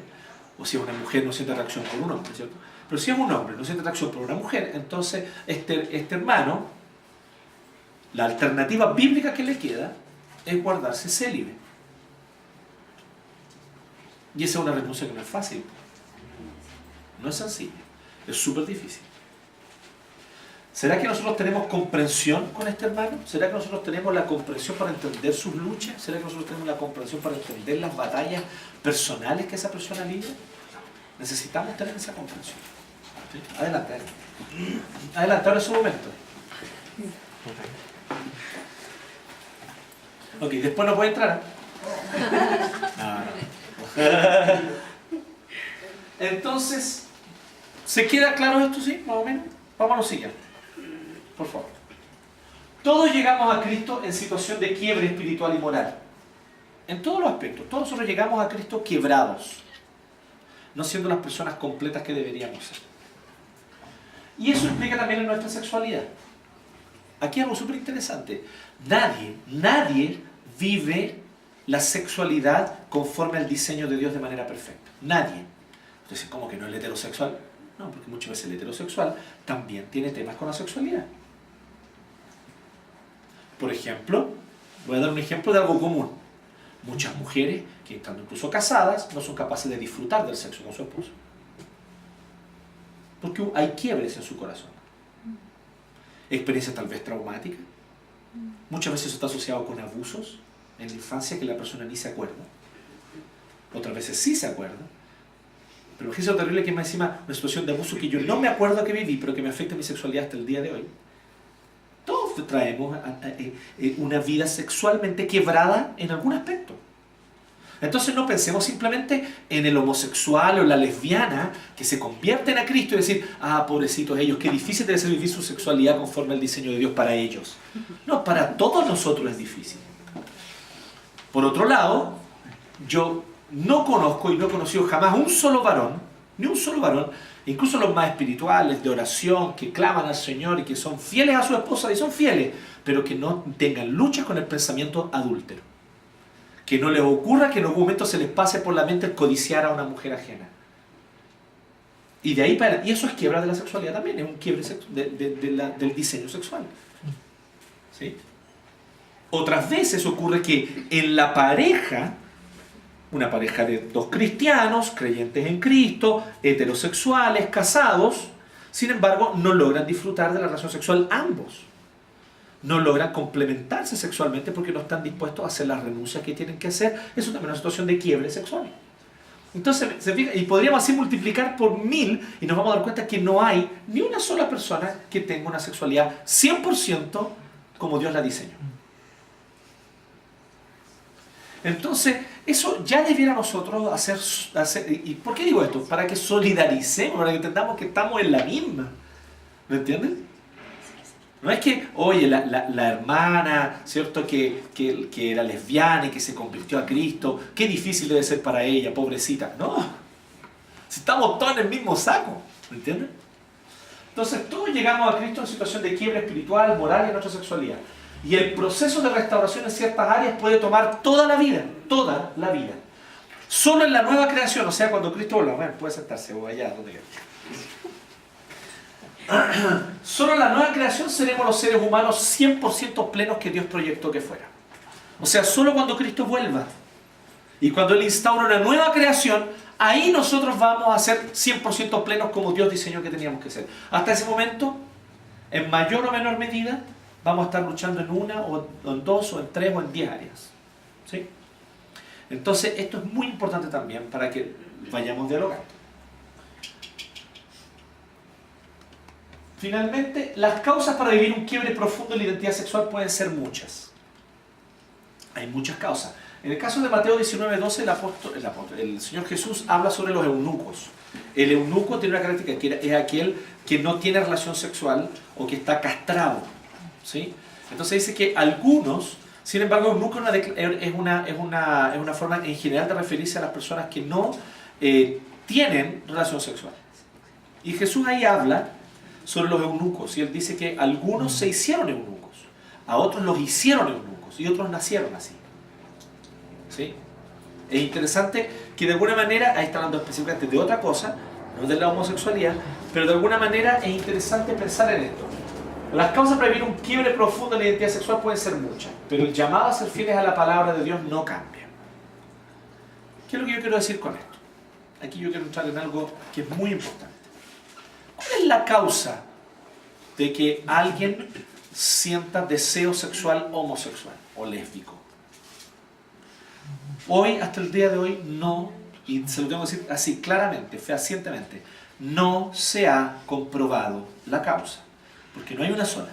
o si es una mujer no siente atracción por un hombre, ¿cierto? Pero si es un hombre no siente atracción por una mujer, entonces este hermano, la alternativa bíblica que le queda es guardarse célibe. Y esa es una renuncia que no es fácil. No es sencilla. Es súper difícil. ¿Será que nosotros tenemos comprensión con este hermano? ¿Será que nosotros tenemos la comprensión para entender sus luchas? ¿Será que nosotros tenemos la comprensión para entender las batallas personales que esa persona libra? Necesitamos tener esa comprensión. ¿Sí? Adelante, adelante. Adelante, ahora es su momento. Ok, después no puede entrar. Entonces, ¿se queda claro esto, sí? Más o menos. Vamos a lo siguiente. Por favor. Todos llegamos a Cristo en situación de quiebre espiritual y moral. En todos los aspectos. Todos nosotros llegamos a Cristo quebrados. No siendo las personas completas que deberíamos ser. Y eso implica también en nuestra sexualidad. Aquí algo súper interesante. Nadie vive la sexualidad conforme al diseño de Dios de manera perfecta. Nadie. Entonces, ¿cómo que no el heterosexual? No, porque muchas veces el heterosexual también tiene temas con la sexualidad. Por ejemplo, voy a dar un ejemplo de algo común. Muchas mujeres que estando incluso casadas no son capaces de disfrutar del sexo con su esposo. Porque hay quiebres en su corazón. Experiencias tal vez traumáticas. Muchas veces eso está asociado con abusos en la infancia que la persona ni se acuerda. Otras veces sí se acuerda. Pero fíjese lo terrible que es más encima una situación de abuso que yo no me acuerdo que viví, pero que me afecta mi sexualidad hasta el día de hoy. Todos traemos una vida sexualmente quebrada en algún aspecto. Entonces no pensemos simplemente en el homosexual o la lesbiana que se convierten a Cristo y decir, ah, pobrecitos ellos, qué difícil debe ser vivir su sexualidad conforme al diseño de Dios para ellos. No, para todos nosotros es difícil. Por otro lado, yo no conozco y no he conocido jamás un solo varón, ni un solo varón, incluso los más espirituales, de oración, que claman al Señor y que son fieles a su esposa y son fieles, pero que no tengan lucha con el pensamiento adúltero. Que no les ocurra que en algún momento se les pase por la mente el codiciar a una mujer ajena. Y de ahí para... Y eso es quiebra de la sexualidad también, es un quiebre del diseño sexual. ¿Sí? Otras veces ocurre que en la pareja, una pareja de dos cristianos, creyentes en Cristo, heterosexuales, casados, sin embargo, no logran disfrutar de la relación sexual ambos. No logran complementarse sexualmente porque no están dispuestos a hacer las renuncias que tienen que hacer. Eso también es una situación de quiebre sexual. Entonces, se fija, y podríamos así multiplicar por 1000 y nos vamos a dar cuenta que no hay ni una sola persona que tenga una sexualidad 100% como Dios la diseñó. Entonces, eso ya debiera nosotros hacer. ¿Y por qué digo esto? Para que solidaricemos, para que entendamos que estamos en la misma. ¿Me entienden? No es que, oye, la hermana, ¿cierto? Que era lesbiana y que se convirtió a Cristo, qué difícil debe ser para ella, pobrecita. No, si estamos todos en el mismo saco, ¿me entienden? Entonces, todos llegamos a Cristo en situación de quiebra espiritual, moral y en nuestra sexualidad. Y el proceso de restauración en ciertas áreas puede tomar toda la vida, toda la vida. Solo en la nueva creación, o sea, cuando Cristo vuelva, bueno, puede sentarse o allá, donde quiera. Solo en la nueva creación seremos los seres humanos 100% plenos que Dios proyectó que fuera. O sea, solo cuando Cristo vuelva y cuando Él instaura una nueva creación, ahí nosotros vamos a ser 100% plenos como Dios diseñó que teníamos que ser. Hasta ese momento, en mayor o menor medida, vamos a estar luchando en una, o en dos, o en tres, o en 10 áreas. ¿Sí? Entonces, esto es muy importante también para que vayamos dialogando. Finalmente, las causas para vivir un quiebre profundo en la identidad sexual pueden ser muchas. Hay muchas causas. En el caso de Mateo 19:12, el Señor Jesús habla sobre los eunucos. El eunuco tiene una característica, que es aquel que no tiene relación sexual o que está castrado, ¿sí? Entonces dice que algunos, sin embargo, eunuco es una forma en general de referirse a las personas que no tienen relación sexual. Y Jesús ahí habla sobre los eunucos, y él dice que algunos se hicieron eunucos, a otros los hicieron eunucos, y otros nacieron así. ¿Sí? Es interesante que de alguna manera, ahí está hablando específicamente de otra cosa, no de la homosexualidad, pero de alguna manera es interesante pensar en esto. Las causas para vivir un quiebre profundo en la identidad sexual pueden ser muchas, pero el llamado a ser fieles a la palabra de Dios no cambia. ¿Qué es lo que yo quiero decir con esto? Aquí yo quiero entrar en algo que es muy importante. ¿Cuál es la causa de que alguien sienta deseo sexual homosexual o lésbico? Hoy, hasta el día de hoy, no, y se lo tengo que decir así claramente, fehacientemente, no se ha comprobado la causa, porque no hay una sola,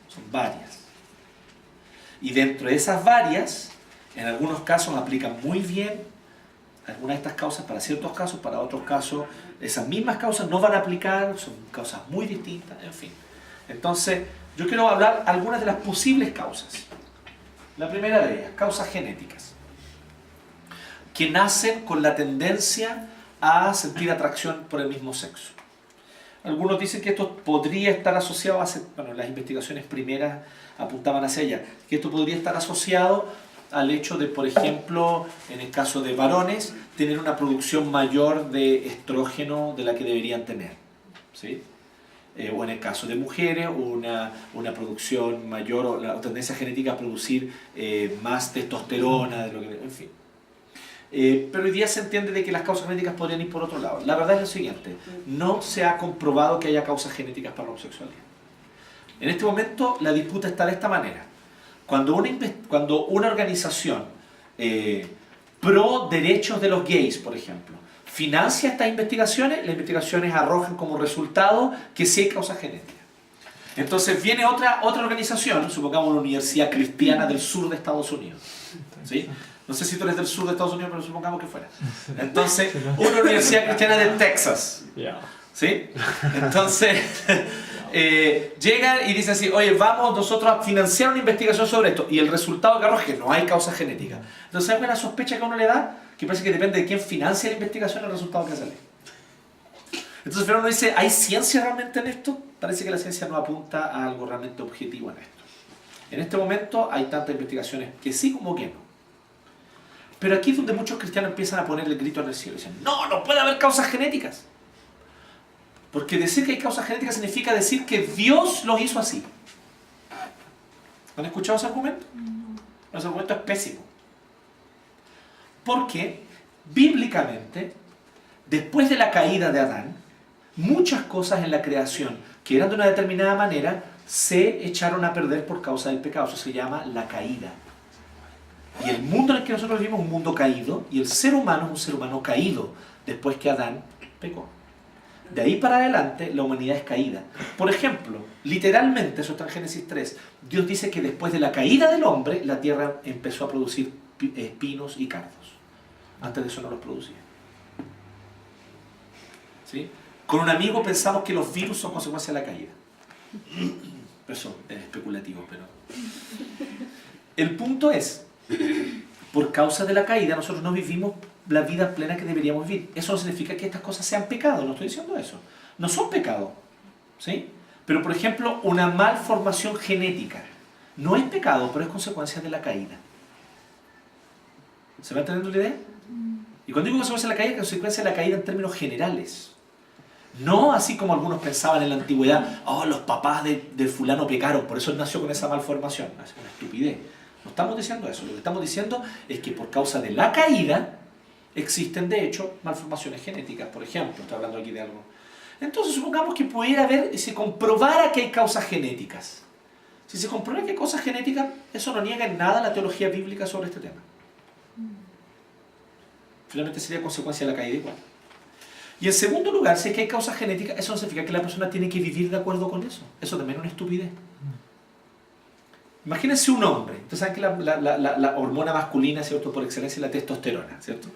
son varias. Y dentro de esas varias, en algunos casos aplican muy bien algunas de estas causas para ciertos casos, para otros casos esas mismas causas no van a aplicar, son causas muy distintas, en fin. Entonces, yo quiero hablar algunas de las posibles causas. La primera de ellas, causas genéticas, que nacen con la tendencia a sentir atracción por el mismo sexo. Algunos dicen que esto podría estar asociado a, bueno, las investigaciones primeras apuntaban hacia allá, que esto podría estar asociado al hecho de, por ejemplo, en el caso de varones, tener una producción mayor de estrógeno de la que deberían tener, ¿sí? O en el caso de mujeres, una producción mayor, o la tendencia genética a producir más testosterona, de lo que, en fin. Pero hoy día se entiende de que las causas genéticas podrían ir por otro lado. La verdad es lo siguiente, no se ha comprobado que haya causas genéticas para la homosexualidad. En este momento la disputa está de esta manera. Cuando una organización pro derechos de los gays, por ejemplo, financia estas investigaciones, las investigaciones arrojan como resultado que sí hay causas genéticas. Entonces viene otra organización, supongamos una universidad cristiana del sur de Estados Unidos, ¿sí? No sé si tú eres del sur de Estados Unidos, pero supongamos que fuera. Entonces, una universidad cristiana de Texas, ¿sí? Entonces, llegan y dicen así, oye, vamos nosotros a financiar una investigación sobre esto, y el resultado que arroja es que no hay causa genética. Entonces, ¿sabes cuál es la sospecha que uno le da? Que parece que depende de quién financia la investigación el resultado que sale. Entonces, pero uno dice, ¿hay ciencia realmente en esto? Parece que la ciencia no apunta a algo realmente objetivo en esto. En este momento hay tantas investigaciones que sí como que no. Pero aquí es donde muchos cristianos empiezan a poner el grito en el cielo. Dicen, no puede haber causas genéticas. Porque decir que hay causas genéticas significa decir que Dios los hizo así. ¿Han escuchado ese argumento? No. Ese argumento es pésimo. Porque, bíblicamente, después de la caída de Adán, muchas cosas en la creación que eran de una determinada manera se echaron a perder por causa del pecado. Eso se llama la caída. Y el mundo en el que nosotros vivimos es un mundo caído, y el ser humano es un ser humano caído después que Adán pecó. De ahí para adelante la humanidad es caída. Por ejemplo, literalmente, eso está en Génesis 3, Dios dice que después de la caída del hombre, la tierra empezó a producir espinos y cardos. Antes de eso no los producía. ¿Sí? Con un amigo pensamos que los virus son consecuencia de la caída. Eso es especulativo, pero... El punto es, por causa de la caída, nosotros no vivimos la vida plena que deberíamos vivir. Eso no significa que estas cosas sean pecado, no estoy diciendo eso. No son pecado, ¿sí? Pero, por ejemplo, una malformación genética no es pecado, pero es consecuencia de la caída. ¿Se va entendiendo la idea? Y cuando digo consecuencia de la caída, es consecuencia de la caída en términos generales. No así como algunos pensaban en la antigüedad, los papás de fulano pecaron, por eso él nació con esa malformación. Es una estupidez. No estamos diciendo eso. Lo que estamos diciendo es que por causa de la caída existen, de hecho, malformaciones genéticas. Por ejemplo, estoy hablando aquí de algo. Entonces, supongamos que pudiera haber, y se comprobara que hay causas genéticas. Si se comprueba que hay causas genéticas, eso no niega en nada la teología bíblica sobre este tema. Finalmente sería consecuencia de la caída igual. Y en segundo lugar, si es que hay causas genéticas, eso no significa que la persona tiene que vivir de acuerdo con eso. Eso también es una estupidez. Imagínense un hombre. Ustedes saben que la hormona masculina, ¿cierto?, por excelencia es la testosterona, ¿cierto?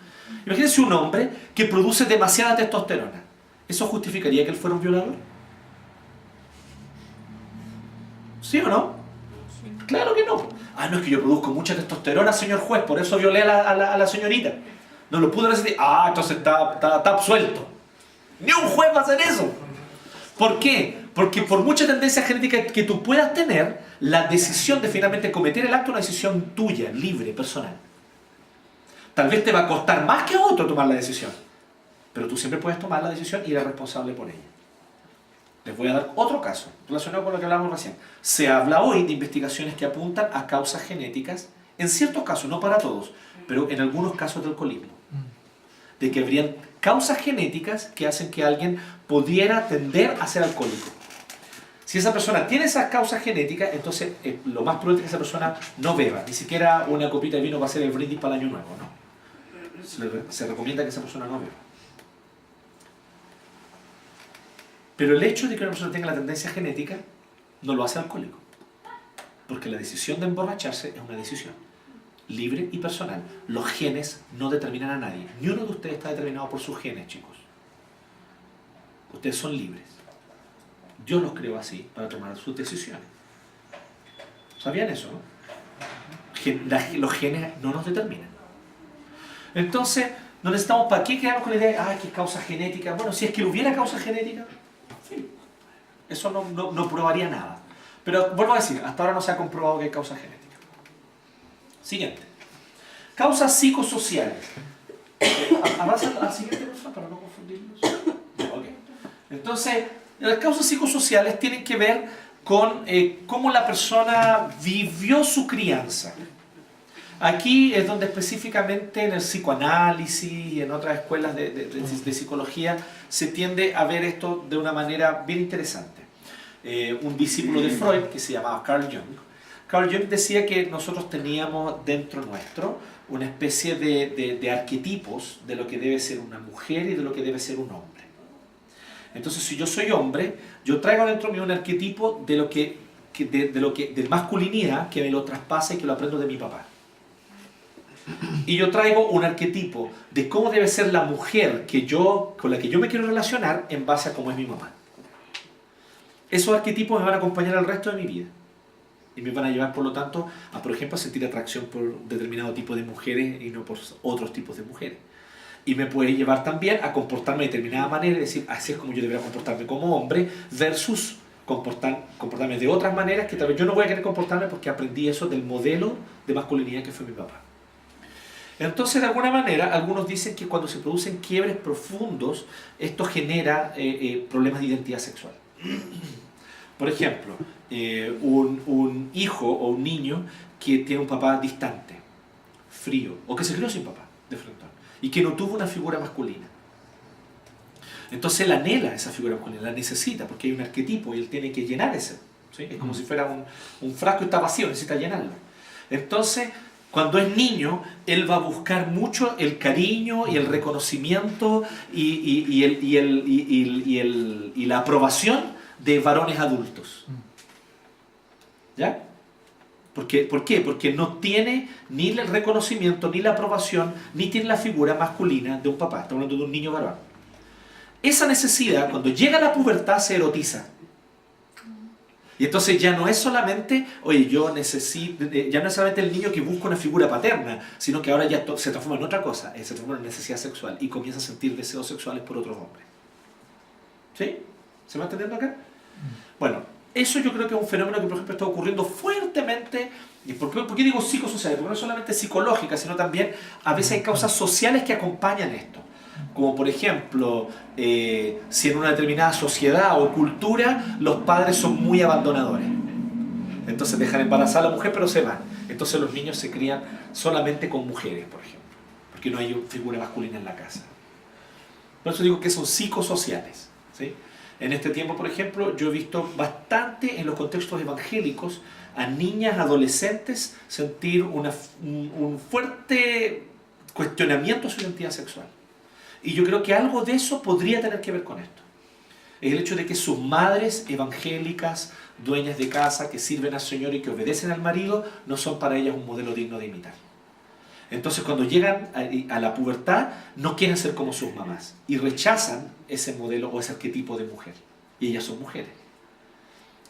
Imagínense un hombre que produce demasiada testosterona. ¿Eso justificaría que él fuera un violador? ¿Sí o no? Claro que no. Ah, no, es que yo produzco mucha testosterona, señor juez, por eso violé a la señorita. No lo pudo resistir. Ah, entonces está absuelto. Ni un juez va a hacer eso. ¿Por qué? Porque por mucha tendencia genética que tú puedas tener, la decisión de finalmente cometer el acto es una decisión tuya, libre, personal. Tal vez te va a costar más que a otro tomar la decisión, pero tú siempre puedes tomar la decisión y eres responsable por ella. Les voy a dar otro caso, relacionado con lo que hablamos recién. Se habla hoy de investigaciones que apuntan a causas genéticas, en ciertos casos, no para todos, pero en algunos casos de alcoholismo. De que habrían causas genéticas que hacen que alguien pudiera tender a ser alcohólico. Si esa persona tiene esas causas genéticas, entonces lo más probable es que esa persona no beba. Ni siquiera una copita de vino va a ser el brindis para el año nuevo, ¿no? Se recomienda que esa persona no beba. Pero el hecho de que una persona tenga la tendencia genética no lo hace alcohólico. Porque la decisión de emborracharse es una decisión libre y personal. Los genes no determinan a nadie. Ni uno de ustedes está determinado por sus genes, chicos. Ustedes son libres. Dios los creó así para tomar sus decisiones. ¿Sabían eso, no? Los genes no nos determinan. Entonces, no necesitamos para qué quedarnos con la idea de, que causa genética. Bueno, si es que hubiera causa genética, sí, eso no probaría nada. Pero vuelvo a decir, hasta ahora no se ha comprobado que hay causa genética. Siguiente. Causas psicosociales. Avanza al siguiente, por favor, para no confundirnos. Okay. Entonces, las causas psicosociales tienen que ver con cómo la persona vivió su crianza. Aquí es donde específicamente en el psicoanálisis y en otras escuelas de psicología se tiende a ver esto de una manera bien interesante. Un discípulo de Freud, que se llamaba Carl Jung decía que nosotros teníamos dentro nuestro una especie de arquetipos de lo que debe ser una mujer y de lo que debe ser un hombre. Entonces, si yo soy hombre, yo traigo dentro mío un arquetipo de masculinidad que me lo traspasa y que lo aprendo de mi papá. Y yo traigo un arquetipo de cómo debe ser la mujer con la que yo me quiero relacionar en base a cómo es mi mamá. Esos arquetipos me van a acompañar el resto de mi vida. Y me van a llevar, por lo tanto, por ejemplo, a sentir atracción por determinado tipo de mujeres y no por otros tipos de mujeres. Y me puede llevar también a comportarme de determinada manera y decir, así es como yo debería comportarme como hombre, versus comportarme de otras maneras que tal vez yo no voy a querer comportarme porque aprendí eso del modelo de masculinidad que fue mi papá. Entonces, de alguna manera, algunos dicen que cuando se producen quiebres profundos, esto genera problemas de identidad sexual. Por ejemplo, un hijo o un niño que tiene un papá distante, frío, o que se crió sin papá, de frente, y que no tuvo una figura masculina. Entonces él anhela esa figura masculina, la necesita, porque hay un arquetipo y él tiene que llenar ese. ¿Sí? Es como si fuera un frasco y está vacío, necesita llenarlo. Entonces, cuando es niño, él va a buscar mucho el cariño y el reconocimiento y la aprobación de varones adultos. ¿Ya? ¿Por qué? Porque no tiene ni el reconocimiento, ni la aprobación, ni tiene la figura masculina de un papá. Estamos hablando de un niño varón. Esa necesidad, cuando llega a la pubertad, se erotiza. Y entonces ya no es solamente, ya no es solamente el niño que busca una figura paterna, sino que ahora ya se transforma en otra cosa, se transforma en una necesidad sexual y comienza a sentir deseos sexuales por otros hombres. ¿Sí? ¿Se va entendiendo acá? Bueno, eso yo creo que es un fenómeno que, por ejemplo, está ocurriendo fuertemente. ¿Y por qué digo psicosociales? Porque no es solamente psicológica, sino también a veces hay causas sociales que acompañan esto. Como por ejemplo, si en una determinada sociedad o cultura los padres son muy abandonadores. Entonces dejan embarazada a la mujer pero se van. Entonces los niños se crían solamente con mujeres, por ejemplo. Porque no hay figura masculina en la casa. Por eso digo que son psicosociales. ¿Sí? En este tiempo, por ejemplo, yo he visto bastante en los contextos evangélicos a niñas, adolescentes sentir un fuerte cuestionamiento a su identidad sexual. Y yo creo que algo de eso podría tener que ver con esto. Es el hecho de que sus madres evangélicas, dueñas de casa, que sirven al Señor y que obedecen al marido, no son para ellas un modelo digno de imitar. Entonces cuando llegan a la pubertad, no quieren ser como sus mamás y rechazan ese modelo o ese arquetipo de mujer. Y ellas son mujeres.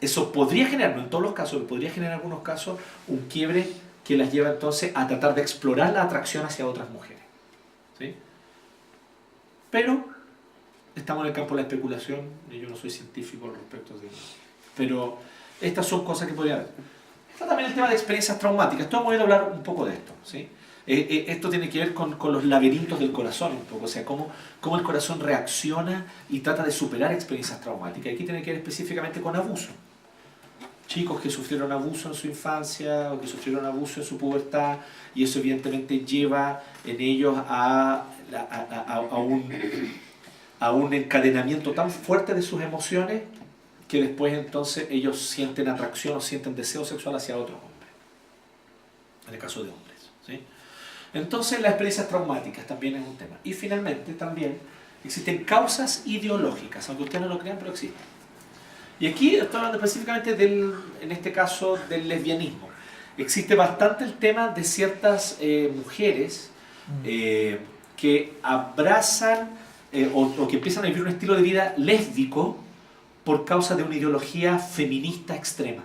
Eso podría generar, no en todos los casos, pero podría generar en algunos casos un quiebre que las lleva entonces a tratar de explorar la atracción hacia otras mujeres. ¿Sí? Pero estamos en el campo de la especulación y yo no soy científico al respecto de eso. Pero estas son cosas que podría haber. Está también el tema de experiencias traumáticas. Todos hemos oído hablar un poco de esto. ¿Sí? Esto tiene que ver con los laberintos del corazón un poco, o sea, cómo el corazón reacciona y trata de superar experiencias traumáticas. Aquí tiene que ver específicamente con abuso. Chicos que sufrieron abuso en su infancia o que sufrieron abuso en su pubertad, y eso evidentemente lleva en ellos a un encadenamiento tan fuerte de sus emociones que después entonces ellos sienten atracción o sienten deseo sexual hacia otros hombres, en el caso de hombres, ¿sí? Entonces las experiencias traumáticas también es un tema. Y finalmente también existen causas ideológicas, aunque ustedes no lo crean, pero existen. Y aquí estoy hablando específicamente en este caso del lesbianismo. Existe bastante el tema de ciertas mujeres que abrazan o que empiezan a vivir un estilo de vida lésbico por causa de una ideología feminista extrema.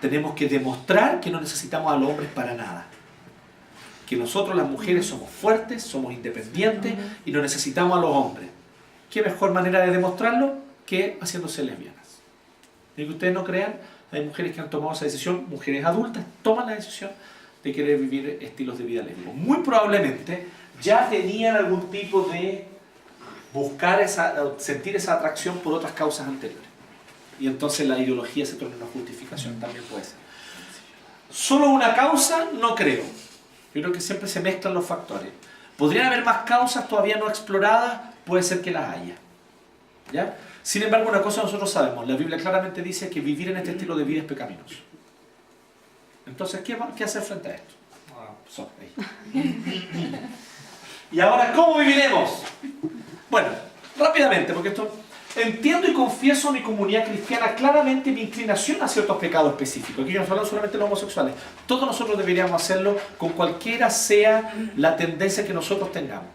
Tenemos que demostrar que no necesitamos a los hombres para nada. Que nosotros las mujeres somos fuertes, somos independientes y no necesitamos a los hombres. ¿Qué mejor manera de demostrarlo que haciéndose lesbianas? Y que ustedes no crean, hay mujeres que han tomado esa decisión, mujeres adultas toman la decisión de querer vivir estilos de vida lésbicos. Muy probablemente ya tenían algún tipo de sentir esa atracción por otras causas anteriores. Y entonces la ideología se torna una justificación, también puede ser. Solo una causa, no creo. Yo creo que siempre se mezclan los factores. ¿Podrían haber más causas todavía no exploradas? Puede ser que las haya. ¿Ya? Sin embargo, una cosa nosotros sabemos, la Biblia claramente dice que vivir en este estilo de vida es pecaminoso. Entonces, ¿qué hacer frente a esto? Y ahora, ¿cómo viviremos? Bueno, rápidamente, porque esto... Entiendo y confieso a mi comunidad cristiana claramente mi inclinación a ciertos pecados específicos. Aquí no hablamos solamente de los homosexuales. Todos nosotros deberíamos hacerlo con cualquiera sea la tendencia que nosotros tengamos.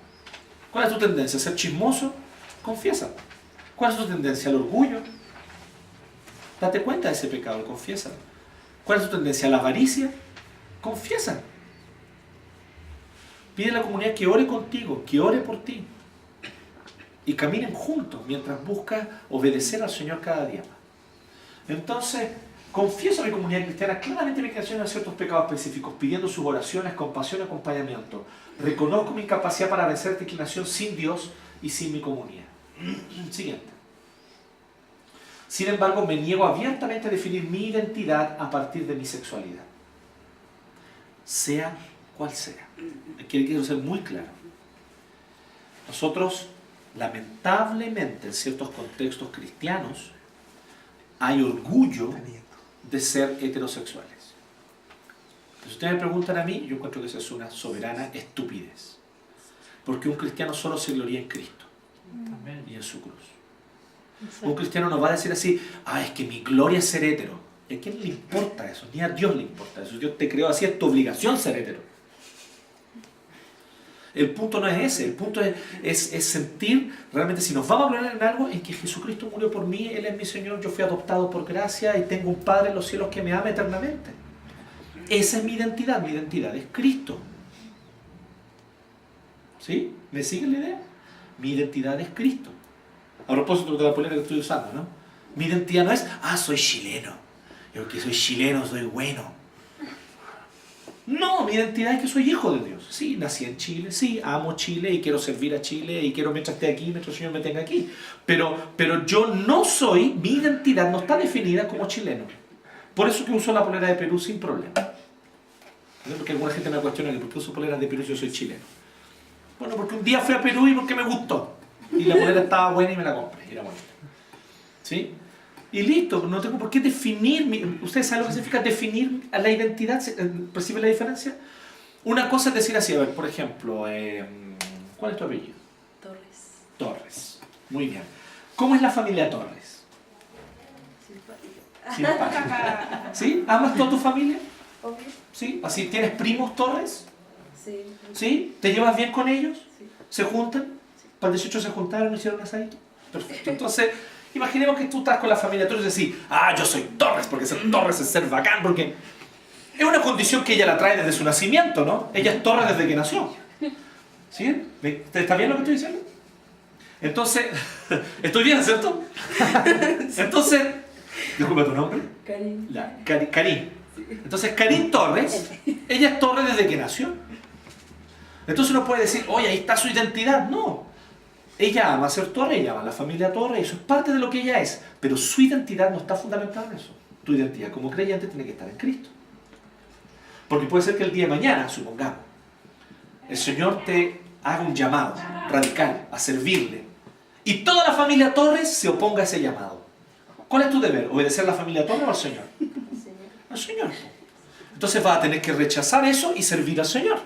¿Cuál es tu tendencia? ¿Ser chismoso? Confiesa. ¿Cuál es tu tendencia? ¿Al orgullo? Date cuenta de ese pecado y confiésalo. ¿Cuál es tu tendencia? ¿A la avaricia? Confiesa. Pide a la comunidad que ore contigo, que ore por ti. Y caminen juntos mientras buscas obedecer al Señor cada día más. Entonces, confieso a mi comunidad cristiana claramente mi inclinación a ciertos pecados específicos, pidiendo sus oraciones, compasión y acompañamiento. Reconozco mi incapacidad para vencer esta inclinación sin Dios y sin mi comunidad. Siguiente. Sin embargo, me niego abiertamente a definir mi identidad a partir de mi sexualidad. Sea cual sea. Quiero ser muy claro. Nosotros, lamentablemente, en ciertos contextos cristianos, hay orgullo de ser heterosexuales. Si ustedes me preguntan a mí, yo encuentro que eso es una soberana estupidez. Porque un cristiano solo se gloria en Cristo y en su cruz. Un cristiano no va a decir así, es que mi gloria es ser hetero. ¿Y a quién le importa eso? Ni a Dios le importa eso. Dios te creó así, es tu obligación ser hetero. El punto no es ese, el punto es sentir realmente, si nos vamos a hablar en algo, en que Jesucristo murió por mí, Él es mi Señor, yo fui adoptado por gracia y tengo un Padre en los cielos que me ama eternamente. Esa es mi identidad es Cristo. ¿Sí? ¿Me siguen la idea? Mi identidad es Cristo. A propósito de la política que estoy usando, ¿no? Mi identidad no es, soy chileno, yo que soy chileno, soy bueno. No, mi identidad es que soy hijo de Dios. Sí, nací en Chile, sí, amo Chile y quiero servir a Chile y quiero mientras esté aquí, mientras el Señor me tenga aquí. Pero yo no soy, mi identidad no está definida como chileno. Por eso que uso la polera de Perú sin problema. ¿No? Porque alguna gente me cuestiona, ¿por qué uso poleras de Perú si yo soy chileno? Bueno, porque un día fui a Perú y porque me gustó. Y la polera estaba buena y me la compré, era bonita. ¿Sí? Y listo, no tengo por qué definir. ¿Ustedes saben lo que significa definir a la identidad? ¿Perciben la diferencia? Una cosa es decir así, a ver, por ejemplo, ¿cuál es tu apellido? Torres. Torres. Muy bien. ¿Cómo es la familia Torres? Simpática. ¿Sí? ¿Amas tú a tu familia? Obvio. ¿Sí? ¿Así tienes primos Torres? Sí. ¿Sí? ¿Te llevas bien con ellos? Sí. ¿Se juntan? ¿Para el 18 se juntaron, hicieron asadito? Perfecto. Entonces, imaginemos que tú estás con la familia Torres y decís, yo soy Torres, porque ser Torres es ser bacán, porque es una condición que ella la trae desde su nacimiento, ¿no? Ella es Torres desde que nació. ¿Sí? ¿Está bien lo que estoy diciendo? Entonces, ¿estoy bien, cierto? Entonces, disculpa tu nombre. Karim. Karim. Entonces, Karim Torres, ella es Torres desde que nació. Entonces uno puede decir, oye, ahí está su identidad. No. Ella ama ser Torres, ella ama a la familia Torres, eso es parte de lo que ella es. Pero su identidad no está fundamentada en eso. Tu identidad como creyente tiene que estar en Cristo. Porque puede ser que el día de mañana, supongamos, el Señor te haga un llamado radical a servirle. Y toda la familia Torres se oponga a ese llamado. ¿Cuál es tu deber? ¿Obedecer a la familia Torres o al Señor? Al Señor. Entonces vas a tener que rechazar eso y servir al Señor.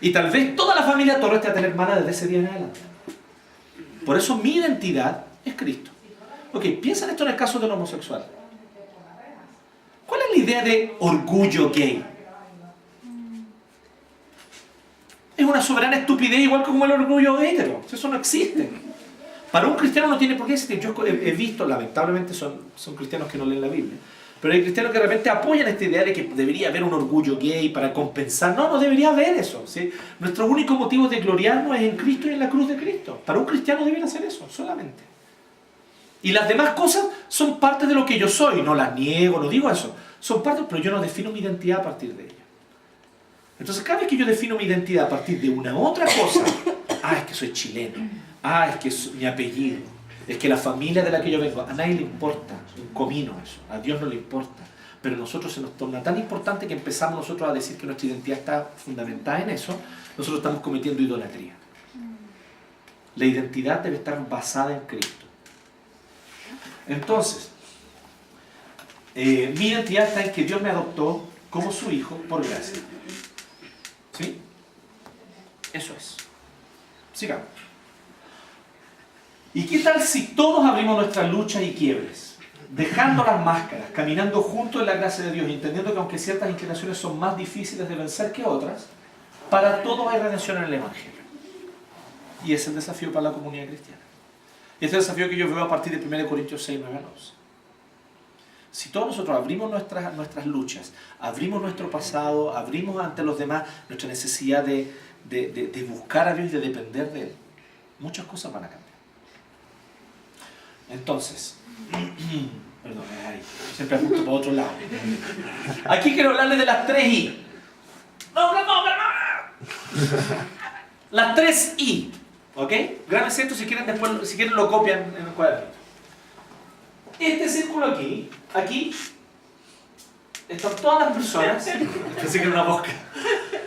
Y tal vez toda la familia Torres te va a tener mala desde ese día en adelante. Por eso mi identidad es Cristo. Ok, piensa en esto en el caso del homosexual. ¿Cuál es la idea de orgullo gay? Es una soberana estupidez igual como el orgullo hetero. Eso no existe. Para un cristiano no tiene por qué existir. Yo he visto, lamentablemente son cristianos que no leen la Biblia, pero hay cristianos que de repente apoyan esta idea de que debería haber un orgullo gay para compensar. No debería haber eso. ¿Sí? Nuestro único motivo de gloriarnos es en Cristo y en la cruz de Cristo. Para un cristiano debería ser eso, solamente. Y las demás cosas son parte de lo que yo soy. No las niego, no digo eso. Son parte, pero yo no defino mi identidad a partir de ellas. Entonces, cada vez que yo defino mi identidad a partir de una otra cosa, es que soy chileno, es que es mi apellido, es que la familia de la que yo vengo, a nadie le importa un comino eso, a Dios no le importa. Pero a nosotros se nos torna tan importante que empezamos nosotros a decir que nuestra identidad está fundamentada en eso, nosotros estamos cometiendo idolatría. La identidad debe estar basada en Cristo. Entonces, mi identidad está en que Dios me adoptó como su hijo por gracia. ¿Sí? Eso es. Sigamos. ¿Y qué tal si todos abrimos nuestras luchas y quiebres? Dejando las máscaras, caminando juntos en la gracia de Dios, entendiendo que aunque ciertas inclinaciones son más difíciles de vencer que otras, para todos hay redención en el Evangelio. Y ese es el desafío para la comunidad cristiana. Y este es el desafío que yo veo a partir de 1 Corintios 6, 9 a 11. Si todos nosotros abrimos nuestras luchas, abrimos nuestro pasado, abrimos ante los demás nuestra necesidad de buscar a Dios y de depender de Él, muchas cosas van a cambiar. Entonces, perdón, siempre apunto para otro lado. Aquí quiero hablarles de las 3 I. No. Las 3 I. ¿Ok? Grábense esto si quieren lo copian en el cuadernito. Este círculo aquí, están todas las personas, pensé que era una mosca,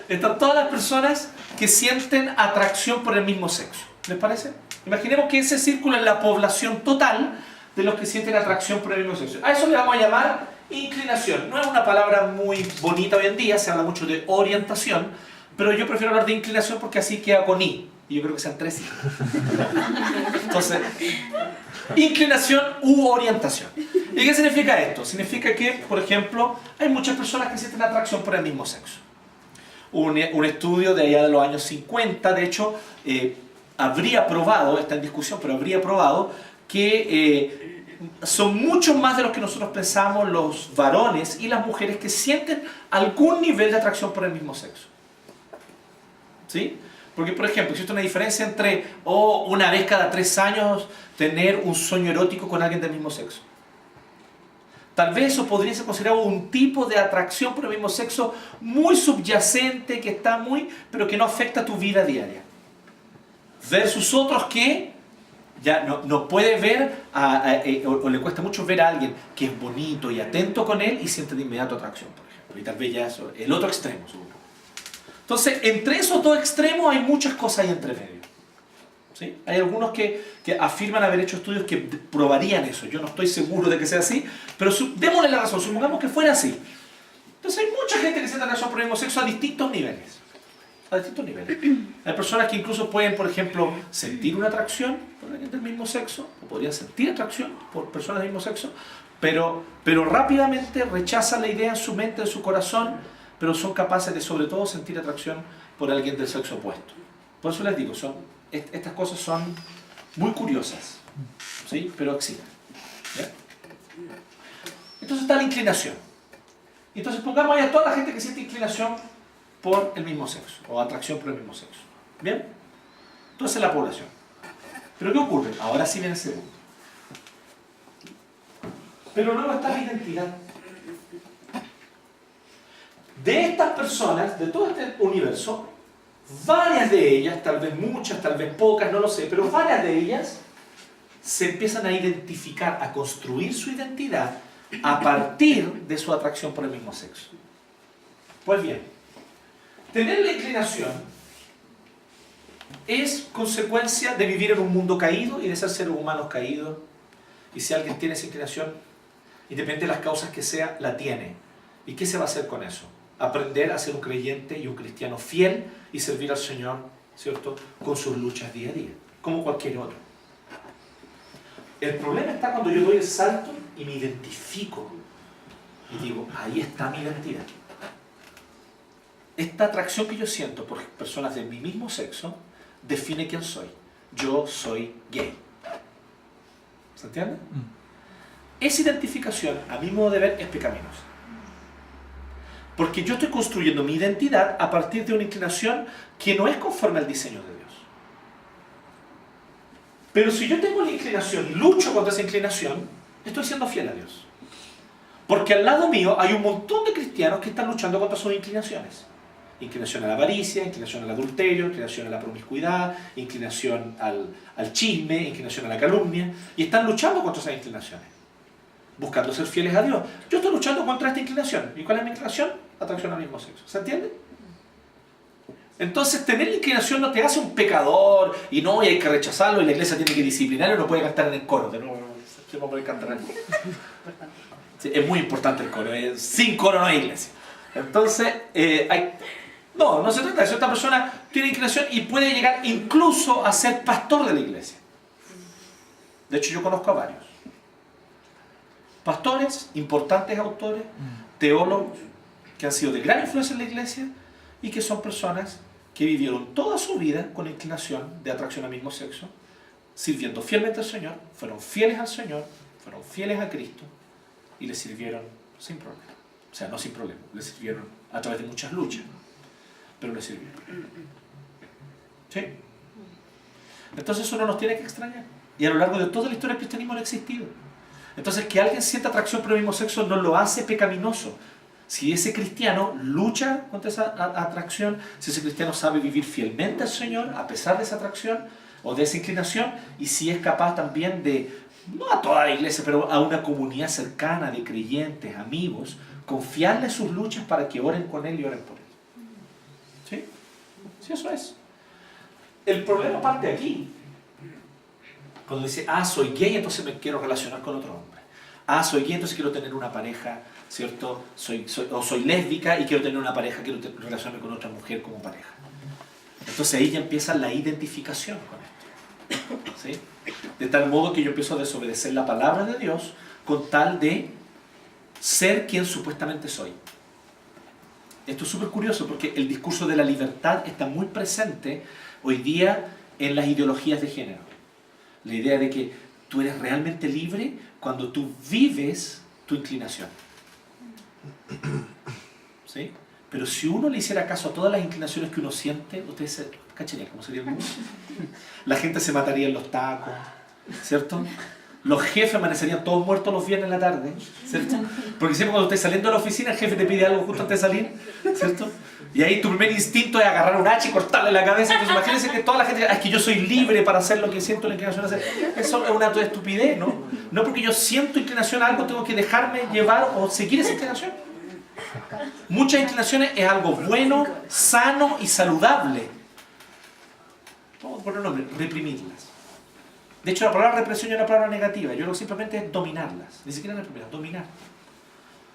están todas las personas que sienten atracción por el mismo sexo. ¿Les parece? Imaginemos que ese círculo es la población total de los que sienten atracción por el mismo sexo. A eso le vamos a llamar inclinación. No es una palabra muy bonita hoy en día, se habla mucho de orientación, pero yo prefiero hablar de inclinación porque así queda con I. Y yo creo que sean 3 I. Entonces, inclinación u orientación. ¿Y qué significa esto? Significa que, por ejemplo, hay muchas personas que sienten atracción por el mismo sexo. Un estudio de allá de los años 50, de hecho, habría probado, está en discusión, pero habría probado que son mucho más de los que nosotros pensamos los varones y las mujeres que sienten algún nivel de atracción por el mismo sexo. ¿Sí? Porque, por ejemplo, existe una diferencia entre una vez cada 3 años tener un sueño erótico con alguien del mismo sexo. Tal vez eso podría ser considerado un tipo de atracción por el mismo sexo muy subyacente, que está pero que no afecta tu vida diaria. Versus otros que ya no puede ver, o le cuesta mucho ver a alguien que es bonito y atento con él y siente de inmediato atracción, por ejemplo. Y tal vez ya eso, el otro extremo, seguro. Entonces, entre esos dos extremos hay muchas cosas ahí entre medio. ¿Sí? Hay algunos que afirman haber hecho estudios que probarían eso. Yo no estoy seguro de que sea así, pero démosle la razón, supongamos que fuera así. Entonces hay mucha gente que siente atracción por el mismo sexo a distintos niveles. a distintos niveles. Hay personas que incluso pueden, por ejemplo, sentir una atracción por alguien del mismo sexo, o podrían sentir atracción por personas del mismo sexo, pero rápidamente rechazan la idea en su mente, en su corazón, pero son capaces de sobre todo sentir atracción por alguien del sexo opuesto. Por eso les digo, estas cosas son muy curiosas, ¿sí? Pero existen. ¿Ya? Entonces está la inclinación. Entonces pongamos ahí a toda la gente que siente inclinación por el mismo sexo, o atracción por el mismo sexo. ¿Bien? Entonces la población. ¿Pero qué ocurre? Ahora sí viene el segundo. Pero luego está la identidad. De estas personas, de todo este universo, varias de ellas, tal vez muchas, tal vez pocas, no lo sé, pero varias de ellas se empiezan a identificar, a construir su identidad a partir de su atracción por el mismo sexo. Pues bien, tener la inclinación es consecuencia de vivir en un mundo caído y de ser seres humanos caídos. Y si alguien tiene esa inclinación, independientemente de las causas que sea, la tiene. ¿Y qué se va a hacer con eso? Aprender a ser un creyente y un cristiano fiel y servir al Señor, ¿cierto?, con sus luchas día a día, como cualquier otro. El problema está cuando yo doy el salto y me identifico y digo, ahí está mi identidad. Esta atracción que yo siento por personas de mi mismo sexo define quién soy. Yo soy gay. ¿Se entiende? Esa identificación, a mi modo de ver, es pecaminosa. Porque yo estoy construyendo mi identidad a partir de una inclinación que no es conforme al diseño de Dios. Pero si yo tengo la inclinación y lucho contra esa inclinación, estoy siendo fiel a Dios. Porque al lado mío hay un montón de cristianos que están luchando contra sus inclinaciones. Inclinación a la avaricia, inclinación al adulterio, inclinación a la promiscuidad, inclinación al chisme, inclinación a la calumnia. Y están luchando contra esas inclinaciones, buscando ser fieles a Dios. Yo estoy luchando contra esta inclinación. ¿Y cuál es mi inclinación? Atracción al mismo sexo. ¿Se entiende? Entonces, tener la inclinación no te hace un pecador y no, y hay que rechazarlo y la iglesia tiene que disciplinarlo y no puede cantar en el coro. De nuevo, ¿quién va a poder cantar en el coro? Sí, es muy importante el coro. Sin coro no hay iglesia. Entonces, no se trata de eso. Esta persona tiene inclinación y puede llegar incluso a ser pastor de la iglesia. De hecho, yo conozco a varios pastores, importantes autores, teólogos que han sido de gran influencia en la iglesia y que son personas que vivieron toda su vida con inclinación de atracción al mismo sexo, sirviendo fielmente al Señor, fueron fieles al Señor, fueron fieles a Cristo y le sirvieron sin problema. O sea, no sin problema, le sirvieron a través de muchas luchas, pero le sirvieron. ¿Sí? Entonces eso no nos tiene que extrañar. Y a lo largo de toda la historia del cristianismo no ha existido. Entonces, que alguien sienta atracción por el mismo sexo no lo hace pecaminoso. Si ese cristiano lucha contra esa atracción, si ese cristiano sabe vivir fielmente al Señor a pesar de esa atracción o de esa inclinación, y si es capaz también de, no a toda la iglesia, pero a una comunidad cercana de creyentes, amigos, confiarle sus luchas para que oren con él y oren por él. ¿Sí? Sí, eso es. El problema parte aquí. Cuando dice, soy gay, entonces me quiero relacionar con otro hombre. Soy gay, entonces quiero tener una pareja, ¿cierto? O soy lésbica y quiero tener una pareja, quiero relacionarme con otra mujer como pareja. Entonces ahí ya empieza la identificación con esto. ¿Sí? De tal modo que yo empiezo a desobedecer la palabra de Dios con tal de ser quien supuestamente soy. Esto es súper curioso porque el discurso de la libertad está muy presente hoy día en las ideologías de género. La idea de que tú eres realmente libre cuando tú vives tu inclinación. ¿Sí? Pero si uno le hiciera caso a todas las inclinaciones que uno siente, ustedes se cacharían cómo sería el mundo. La gente se mataría en los tacos, ¿cierto? Los jefes amanecerían todos muertos los viernes en la tarde, ¿cierto? Porque siempre cuando estás saliendo de la oficina, el jefe te pide algo justo antes de salir, ¿cierto? Y ahí tu primer instinto es agarrar un hacha y cortarle la cabeza. Entonces imagínense que toda la gente diga, es que yo soy libre para hacer lo que siento la inclinación a hacer. Eso es una acto de estupidez, ¿no? No porque yo siento inclinación a algo, tengo que dejarme llevar o seguir esa inclinación. Muchas inclinaciones es algo bueno, sano y saludable. Vamos a poner un nombre, reprimirlas. De hecho, la palabra represión es una palabra negativa. Yo creo que simplemente es dominarlas. Ni siquiera reprimirlas, dominar.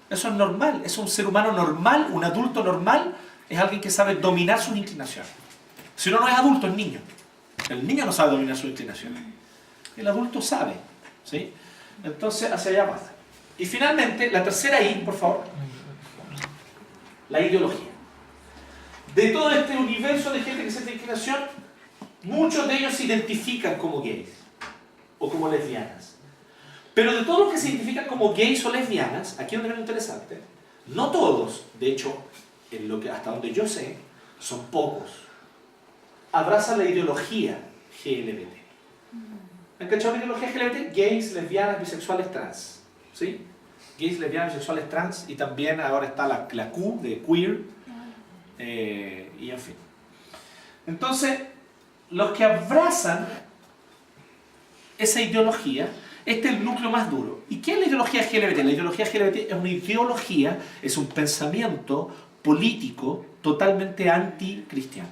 Eso es normal. Es un ser humano normal, un adulto normal, es alguien que sabe dominar sus inclinaciones. Si uno no es adulto, es niño. El niño no sabe dominar sus inclinaciones. El adulto sabe. ¿Sí? Entonces, hacia allá pasa. Y finalmente, la tercera I, por favor. La ideología. De todo este universo de gente que siente inclinación, muchos de ellos se identifican como gays o como lesbianas. Pero de todos los que se identifican como gays o lesbianas, aquí es donde viene lo interesante, no todos, de hecho, en lo que, hasta donde yo sé, son pocos, abrazan la ideología LGBT. ¿Han cachado la ideología LGBT? Gays, lesbianas, bisexuales, trans. ¿Sí? Gays, lesbianas, bisexuales, trans, y también ahora está la Q de queer, y en fin. Entonces, los que abrazan esa ideología, este es el núcleo más duro. ¿Y qué es la ideología LGBT? La ideología LGBT es una ideología, es un pensamiento político totalmente anticristiano.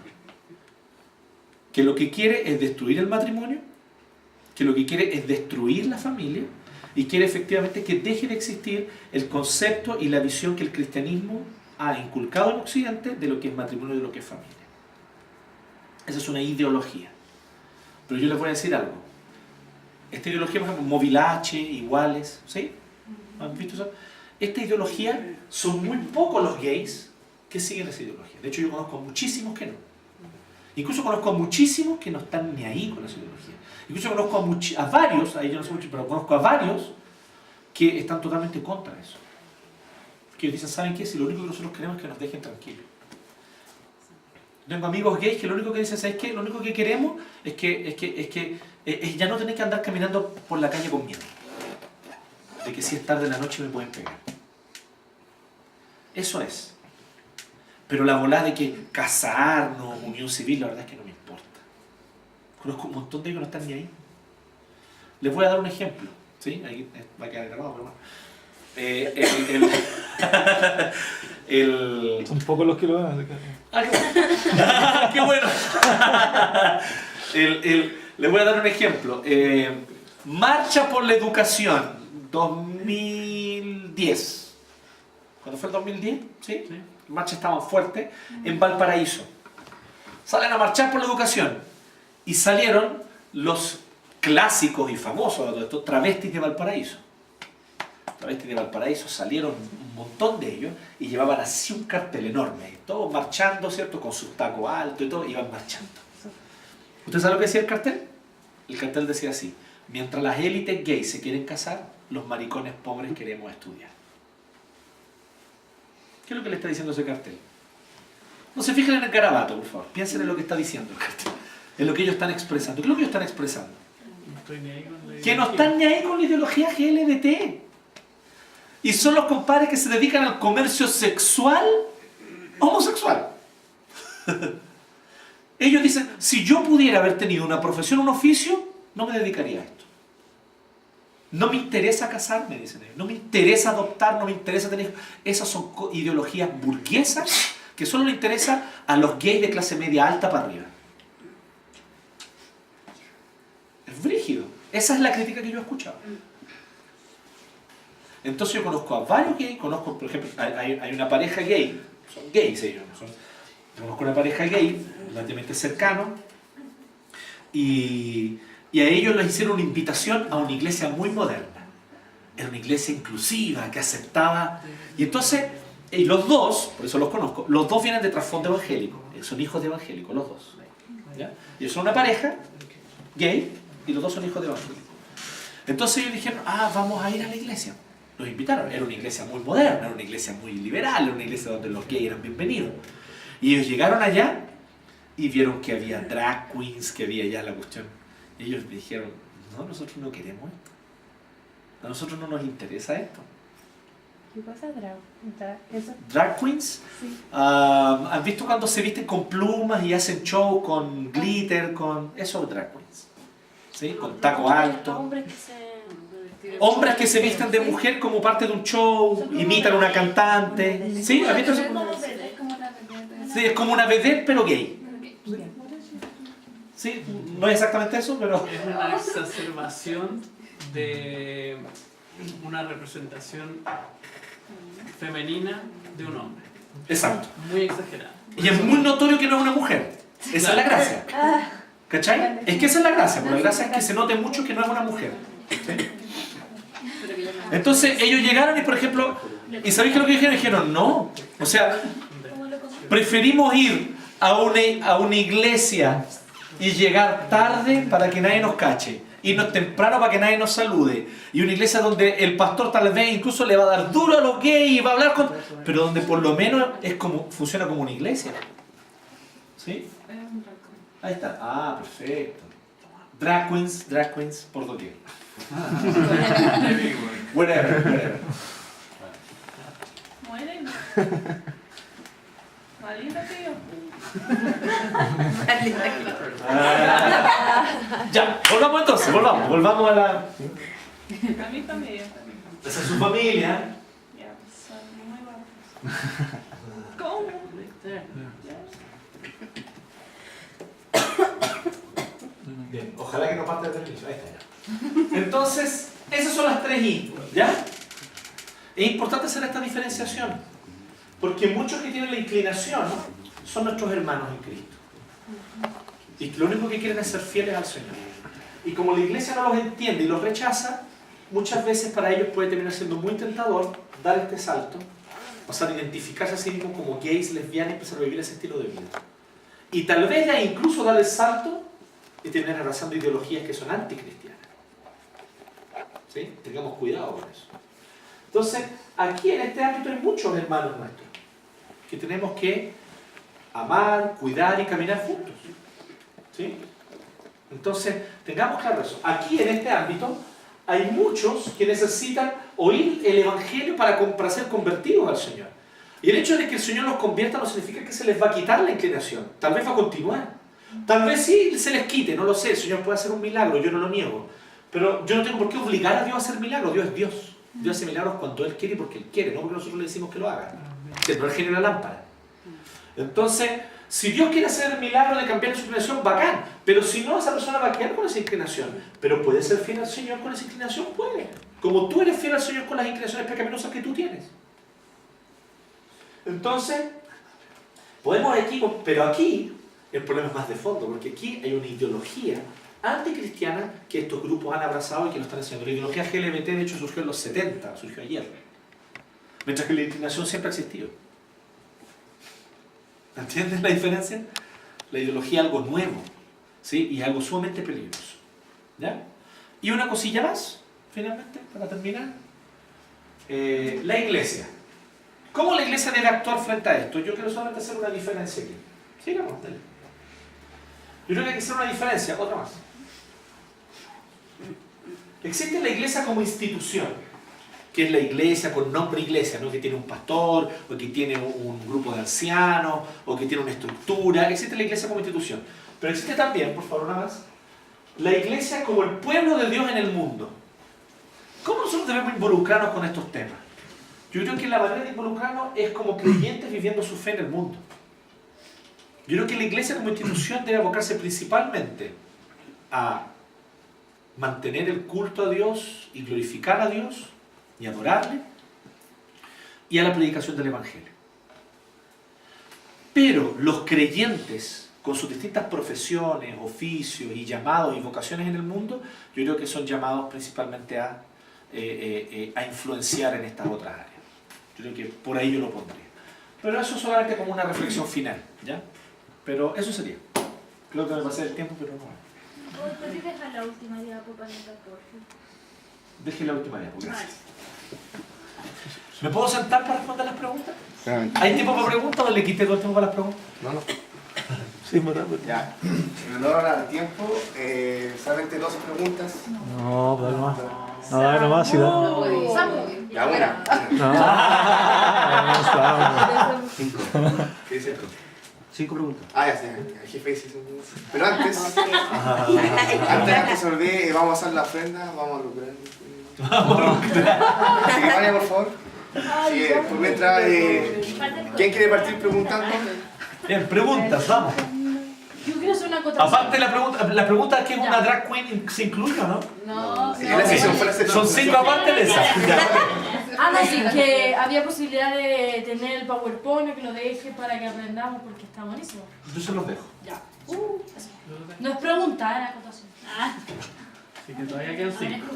Que lo que quiere es destruir el matrimonio, que lo que quiere es destruir la familia, y quiere efectivamente que deje de existir el concepto y la visión que el cristianismo ha inculcado en Occidente de lo que es matrimonio y de lo que es familia. Esa es una ideología. Pero yo les voy a decir algo. Esta ideología, por ejemplo, Movilache, iguales, ¿sí? ¿Han visto eso? Esta ideología, son muy pocos los gays que siguen esa ideología. De hecho, yo conozco a muchísimos que no. Incluso conozco a muchísimos que no están ni ahí con esa ideología. Incluso conozco a varios, ahí yo no sé mucho, pero conozco a varios que están totalmente contra eso. Que dicen, ¿saben qué? Si lo único que nosotros queremos es que nos dejen tranquilos. Tengo amigos gays que lo único que dicen, ¿sabes qué? Lo único que queremos es que ya no tener que andar caminando por la calle con miedo. De que si es tarde en la noche me pueden pegar. Eso es. Pero la volada de que casarnos, unión civil, la verdad es que no me importa. Conozco un montón de ellos que no están ni ahí. Les voy a dar un ejemplo. ¿Sí? Ahí va a quedar grabado, pero bueno. Son pocos los que lo dan. ¡Qué bueno! Les voy a dar un ejemplo. Marcha por la Educación 2010. ¿Cuándo fue el 2010? ¿Sí? Sí. Marcha estaban fuertes en Valparaíso. Salen a marchar por la educación y salieron los clásicos y famosos de estos travestis de Valparaíso. Travestis de Valparaíso salieron un montón de ellos y llevaban así un cartel enorme, todos marchando, ¿cierto? Con sus tacos altos y todo, iban marchando. ¿Usted sabe lo que decía el cartel? El cartel decía así: mientras las élites gays se quieren casar, los maricones pobres queremos estudiar. ¿Qué es lo que le está diciendo ese cartel? No se fijen en el garabato, por favor. Piensen en lo que está diciendo el cartel. En lo que ellos están expresando. ¿Qué es lo que ellos están expresando? No estoy ni ahí con la Que no están ni ahí con la ideología LGBT. Y son los compadres que se dedican al comercio sexual homosexual. Ellos dicen, si yo pudiera haber tenido una profesión, un oficio, no me dedicaría a esto. No me interesa casarme, dicen ellos. No me interesa adoptar, no me interesa tener... Esas son ideologías burguesas que solo le interesan a los gays de clase media alta para arriba. Es brígido. Esa es la crítica que yo he escuchado. Entonces yo conozco a varios gays, conozco, por ejemplo, hay una pareja gay, son gays ellos, conozco una pareja gay, relativamente cercano, y a ellos les hicieron una invitación a una iglesia muy moderna. Era una iglesia inclusiva, que aceptaba, y entonces, los dos, por eso los conozco, los dos vienen de trasfondo evangélico, son hijos de evangélicos, los dos. ¿Ya? Ellos son una pareja gay, y los dos son hijos de evangélicos. Entonces ellos dijeron, vamos a ir a la iglesia. Los invitaron, era una iglesia muy moderna, era una iglesia muy liberal, era una iglesia donde los gays eran bienvenidos. Y ellos llegaron allá y vieron que había drag queens, que había ya la cuestión. Y ellos dijeron, no, nosotros no queremos esto. A nosotros no nos interesa esto. ¿Qué cosa eso? ¿Drag queens? Sí. ¿Han visto cuando se visten con plumas y hacen show con glitter? Eso es drag queens. ¿Sí? Con tacos altos. Hombres que se visten de mujer como parte de un show, imitan a una cantante. ¿Sí? ¿Has visto eso? Sí, es como una vedette, pero gay. Sí, no es exactamente eso, pero... Es una exacerbación de una representación femenina de un hombre. Exacto. Muy exagerada. Y es muy notorio que no es una mujer. Esa es la gracia. ¿Cachai? Es que esa es la gracia. Pero la gracia es que se note mucho que no es una mujer. ¿Sí? Entonces ellos llegaron y, por ejemplo, ¿y sabéis qué es lo que dijeron? Dijeron, no. O sea, preferimos ir a una iglesia y llegar tarde para que nadie nos cache. Irnos temprano para que nadie nos salude. Y una iglesia donde el pastor tal vez incluso le va a dar duro a los gays y va a hablar con... Pero donde por lo menos es como, funciona como una iglesia. ¿Sí? Ahí está. Ah, perfecto. Drag queens por doquier. Whatever. Mueren. Malita, tío. Ya, volvamos entonces, volvamos a la... A mi familia también. Esa es su familia. Ya, son muy guapos. ¿Cómo? Bien, ojalá que no parte del inicio. Ahí está ya. Entonces, esas son las tres I, ¿ya? Es importante hacer esta diferenciación, porque muchos que tienen la inclinación son nuestros hermanos en Cristo. Y lo único que quieren es ser fieles al Señor. Y como la iglesia no los entiende y los rechaza, muchas veces para ellos puede terminar siendo muy tentador dar este salto, o sea, identificarse a sí mismos como gays, lesbianas y empezar a vivir ese estilo de vida. Y tal vez ya incluso dar el salto y terminar abrazando ideologías que son anticristianas. ¿Sí? Tengamos cuidado con eso. Entonces, aquí en este ámbito hay muchos hermanos nuestros que tenemos que amar, cuidar y caminar juntos. ¿Sí? Entonces, tengamos claro eso. Aquí en este ámbito hay muchos que necesitan oír el Evangelio para ser convertidos al Señor. Y el hecho de que el Señor los convierta no significa que se les va a quitar la inclinación. Tal vez va a continuar. Tal vez sí se les quite, no lo sé. El Señor puede hacer un milagro, yo no lo niego. Pero yo no tengo por qué obligar a Dios a hacer milagros. Dios es Dios. Dios hace milagros cuando Él quiere y porque Él quiere, no porque nosotros le decimos que lo haga. Que no es genio de la lámpara. Entonces, si Dios quiere hacer el milagro de cambiar su inclinación, bacán. Pero si no, esa persona va a quedar con esa inclinación. Pero puede ser fiel al Señor con esa inclinación, puede. Como tú eres fiel al Señor con las inclinaciones pecaminosas que tú tienes. Entonces, podemos aquí, pero aquí el problema es más de fondo, porque aquí hay una ideología anticristiana que estos grupos han abrazado y que lo están enseñando. La ideología LGBT, de hecho, surgió en los 70, surgió ayer. Mientras que la inclinación siempre ha existido. ¿Entienden la diferencia? La ideología es algo nuevo, ¿sí? Y algo sumamente peligroso. ¿Ya? Y una cosilla más, finalmente, para terminar. La iglesia. ¿Cómo la iglesia debe actuar frente a esto? Yo quiero solamente hacer una diferencia aquí. Sigamos, dale. Yo creo que hay que hacer una diferencia, otra más. Existe la iglesia como institución, que es la iglesia con nombre iglesia, ¿no? Que tiene un pastor, o que tiene un grupo de ancianos, o que tiene una estructura. Existe la iglesia como institución. Pero existe también, por favor, una más, la iglesia como el pueblo de Dios en el mundo. ¿Cómo nosotros debemos involucrarnos con estos temas? Yo creo que la manera de involucrarnos es como creyentes viviendo su fe en el mundo. Yo creo que la iglesia como institución debe abocarse principalmente a mantener el culto a Dios y glorificar a Dios y adorarle, y a la predicación del Evangelio. Pero los creyentes, con sus distintas profesiones, oficios y llamados y vocaciones en el mundo, yo creo que son llamados principalmente a influenciar en estas otras áreas. Yo creo que por ahí yo lo pondría. Pero eso solamente como una reflexión final, ¿ya? Pero eso sería. Creo que me pasé el tiempo, pero no. ¿Puedes dejar la última diapo para anotar, por favor? Deje la última diapo, gracias. ¿Me puedo sentar para responder las preguntas? ¿Hay tiempo para preguntas o le quité todo el tiempo para las preguntas? No. Sí, muy rápido. Ya. En honor al tiempo, solamente 12 preguntas. No, dale más. No, dale nomás, sí, dale. Ya, una. No, 5. ¿Qué dice esto? 5 preguntas. Ah, ya sé. El jefe dice eso. Pero antes de que se olvide, vamos a hacer la ofrenda. Vamos a lucrar. Así que vaya, por favor. Sí, por mientras, ¿quién quiere partir preguntando? Bien, preguntas, vamos. Yo quiero hacer una acotación. Aparte la pregunta es que una drag queen se incluye, ¿o no? No, Sí, la sesión fue la sesión. Son 5 aparte de esa. Ah, no, sí, que había posibilidad de tener el PowerPoint o que lo deje para que aprendamos porque está buenísimo. Yo se los dejo. Ya. Eso. No es pregunta, era acotación. Así que todavía quedan 5.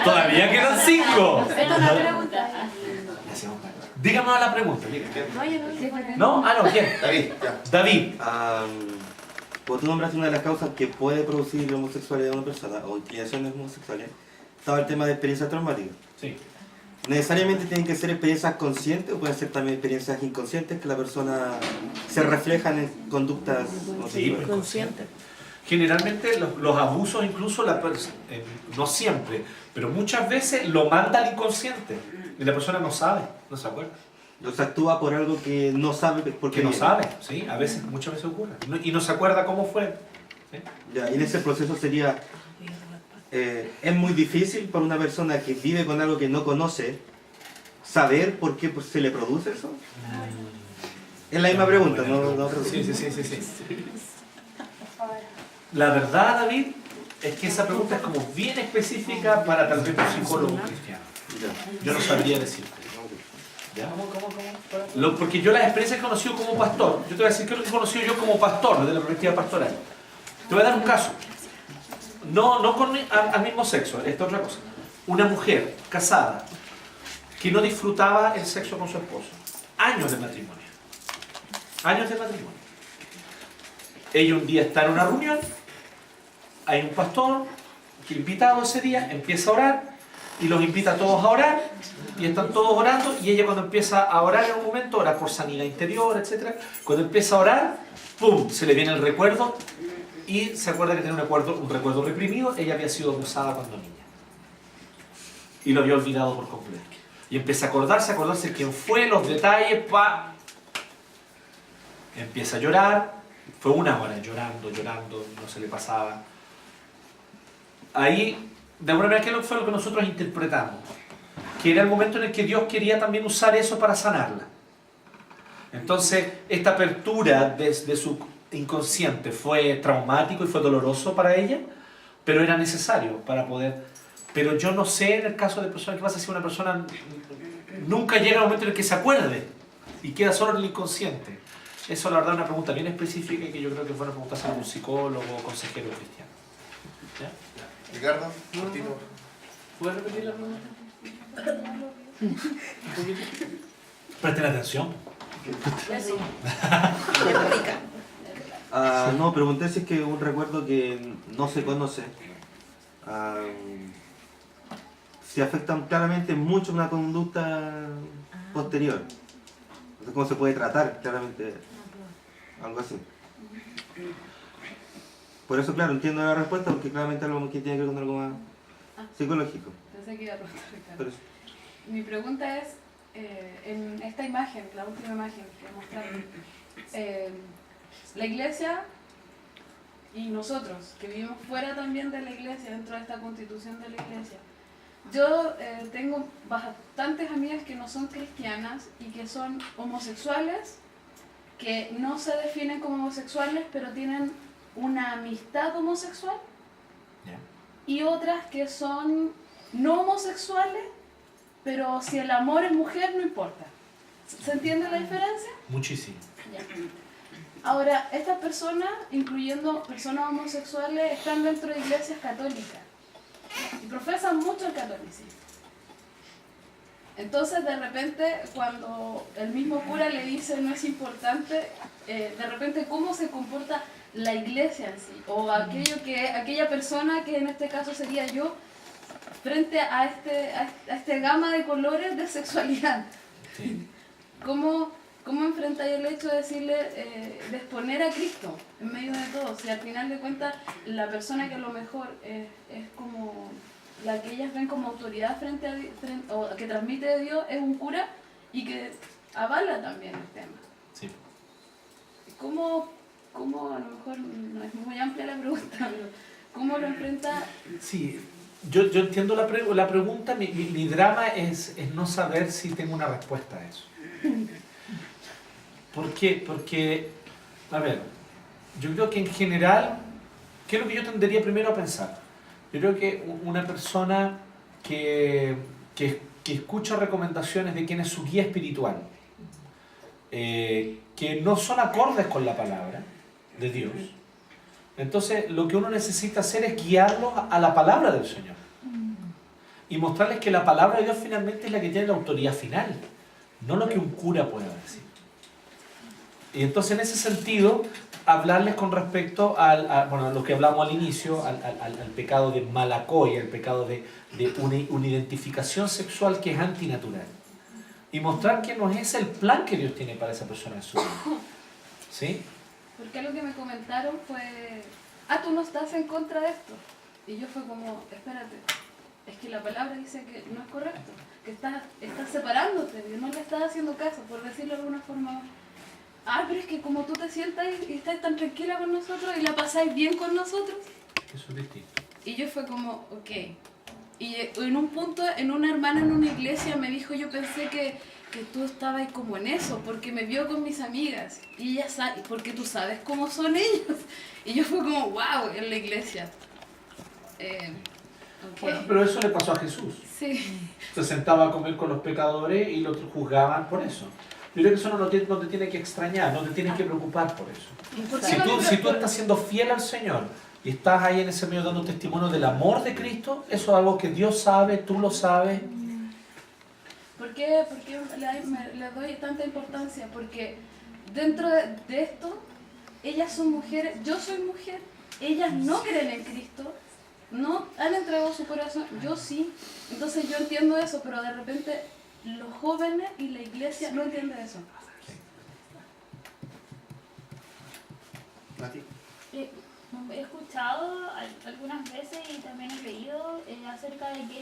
¡Todavía quedan 5! Esto es una pregunta. Dígame la pregunta, diga. No, ¿No? Ah, no, ¿quién? David, ya. David. Como tú nombraste una de las causas que puede producir la homosexualidad de una persona o inclinaciones homosexuales, estaba el tema de experiencias traumáticas. Sí. ¿Necesariamente tienen que ser experiencias conscientes o pueden ser también experiencias inconscientes que la persona se reflejan en conductas homosexuales? Consciente. Generalmente los abusos, incluso, no siempre, pero muchas veces lo manda al inconsciente. Y la persona no sabe, no se acuerda. O sea, actúa por algo que no sabe porque Porque no sabe, ¿sí? A veces, muchas veces ocurre. Y no se acuerda cómo fue. ¿Sí? Ya, y en ese proceso sería... es muy difícil para una persona que vive con algo que no conoce saber por qué se le produce eso. Es la misma pregunta, ¿no? Sí. La verdad, David, es que esa pregunta es como bien específica para tal vez un psicólogo cristiano. Yo no sabría decirte. ¿Ya? Porque yo las experiencias que he conocido como pastor, yo te voy a decir que lo que he conocido yo como pastor, desde la perspectiva pastoral. Te voy a dar un caso. No al mismo sexo, esta es otra cosa. Una mujer casada que no disfrutaba el sexo con su esposo. Años de matrimonio. Años de matrimonio. Ella un día está en una reunión, hay un pastor que invitado ese día empieza a orar y los invita a todos a orar y están todos orando y ella cuando empieza a orar en un momento, ora por sanidad interior, etc. Cuando empieza a orar, ¡pum!, se le viene el recuerdo y se acuerda que tiene un recuerdo reprimido. Ella había sido abusada cuando niña y lo había olvidado por completo y empieza a acordarse quién fue, los detalles, empieza a llorar. Fue una hora llorando, no se le pasaba. Ahí, de alguna manera, ¿qué fue lo que nosotros interpretamos? Que era el momento en el que Dios quería también usar eso para sanarla. Entonces, esta apertura de su inconsciente fue traumático y fue doloroso para ella, pero era necesario para poder... Pero yo no sé en el caso de personas, ¿qué pasa si una persona nunca llega al momento en el que se acuerde y queda solo en el inconsciente? Eso, la verdad, es una pregunta bien específica y que yo creo que es buena preguntarse a un psicólogo o consejero cristiano. ¿Ya? Ricardo, último. ¿Puedes repetir la pregunta? Presten atención. No, pregunté si es que un recuerdo que no se conoce, si afectan claramente mucho una conducta posterior. Entonces, ¿cómo se puede tratar claramente algo así? Por eso, claro, entiendo la respuesta, porque claramente algo que tiene que ver con algo más psicológico. Pensé que iba a preguntar, Ricardo. Pero, Mi pregunta es, en esta imagen, la última imagen que mostraron, la iglesia y nosotros, que vivimos fuera también de la iglesia, dentro de esta constitución de la iglesia, yo tengo bastantes amigas que no son cristianas y que son homosexuales, que no se definen como homosexuales, pero tienen una amistad homosexual, y otras que son no homosexuales, pero si el amor es mujer, no importa. ¿Se entiende la diferencia? Muchísimo. Ya. Ahora, estas personas, incluyendo personas homosexuales, están dentro de iglesias católicas y profesan mucho el catolicismo. Entonces, de repente, cuando el mismo cura le dice no es importante, de repente, ¿cómo se comporta la iglesia en sí? O aquella persona, que en este caso sería yo, frente a este gama de colores de sexualidad. Sí. ¿Cómo enfrentáis el hecho de decirle, de exponer a Cristo en medio de todo? Si al final de cuentas la persona que a lo mejor es como la que ellas ven como autoridad o que transmite de Dios es un cura y que avala también el tema. Sí. ¿Cómo a lo mejor no es muy amplia la pregunta, pero cómo lo enfrenta? Sí, yo entiendo la pregunta. Mi drama es no saber si tengo una respuesta a eso. ¿Por qué? Porque, a ver, yo creo que en general, ¿qué es lo que yo tendería primero a pensar? Yo creo que una persona que que escucha recomendaciones de quien es su guía espiritual, que no son acordes con la palabra de Dios, entonces lo que uno necesita hacer es guiarlos a la palabra del Señor y mostrarles que la palabra de Dios finalmente es la que tiene la autoridad final, no lo que un cura pueda decir. Y entonces en ese sentido hablarles con respecto a lo que hablamos al inicio, al pecado de malacoya, el pecado de una identificación sexual que es antinatural. Y mostrar que no es el plan que Dios tiene para esa persona en su vida. ¿Sí? Porque lo que me comentaron fue, tú no estás en contra de esto. Y yo fue como, espérate, es que la palabra dice que no es correcto, que estás separándote, que no le estás haciendo caso, por decirlo de alguna forma. Pero es que como tú te sientas y estás tan tranquila con nosotros y la pasáis bien con nosotros. Eso es distinto. Y yo fue como, ok. Y en un punto, una hermana en una iglesia me dijo, yo pensé que tú estabas como en eso, porque me vio con mis amigas. Y ella sabe, porque tú sabes cómo son ellos. Y yo fue como, wow, en la iglesia. Okay. Bueno, pero eso le pasó a Jesús. Sí. Se sentaba a comer con los pecadores y los juzgaban por eso. Yo creo que eso no te tiene que extrañar, no te tienes que preocupar por eso. Si tú estás siendo fiel al Señor y estás ahí en ese medio dando testimonio del amor de Cristo, eso es algo que Dios sabe, tú lo sabes. ¿Por qué le doy tanta importancia? Porque dentro de esto, ellas son mujeres, yo soy mujer, ellas no creen en Cristo, no han entregado su corazón, yo sí. Entonces yo entiendo eso, pero de repente los jóvenes y la iglesia no entienden eso. Mati. He escuchado algunas veces y también he leído acerca de que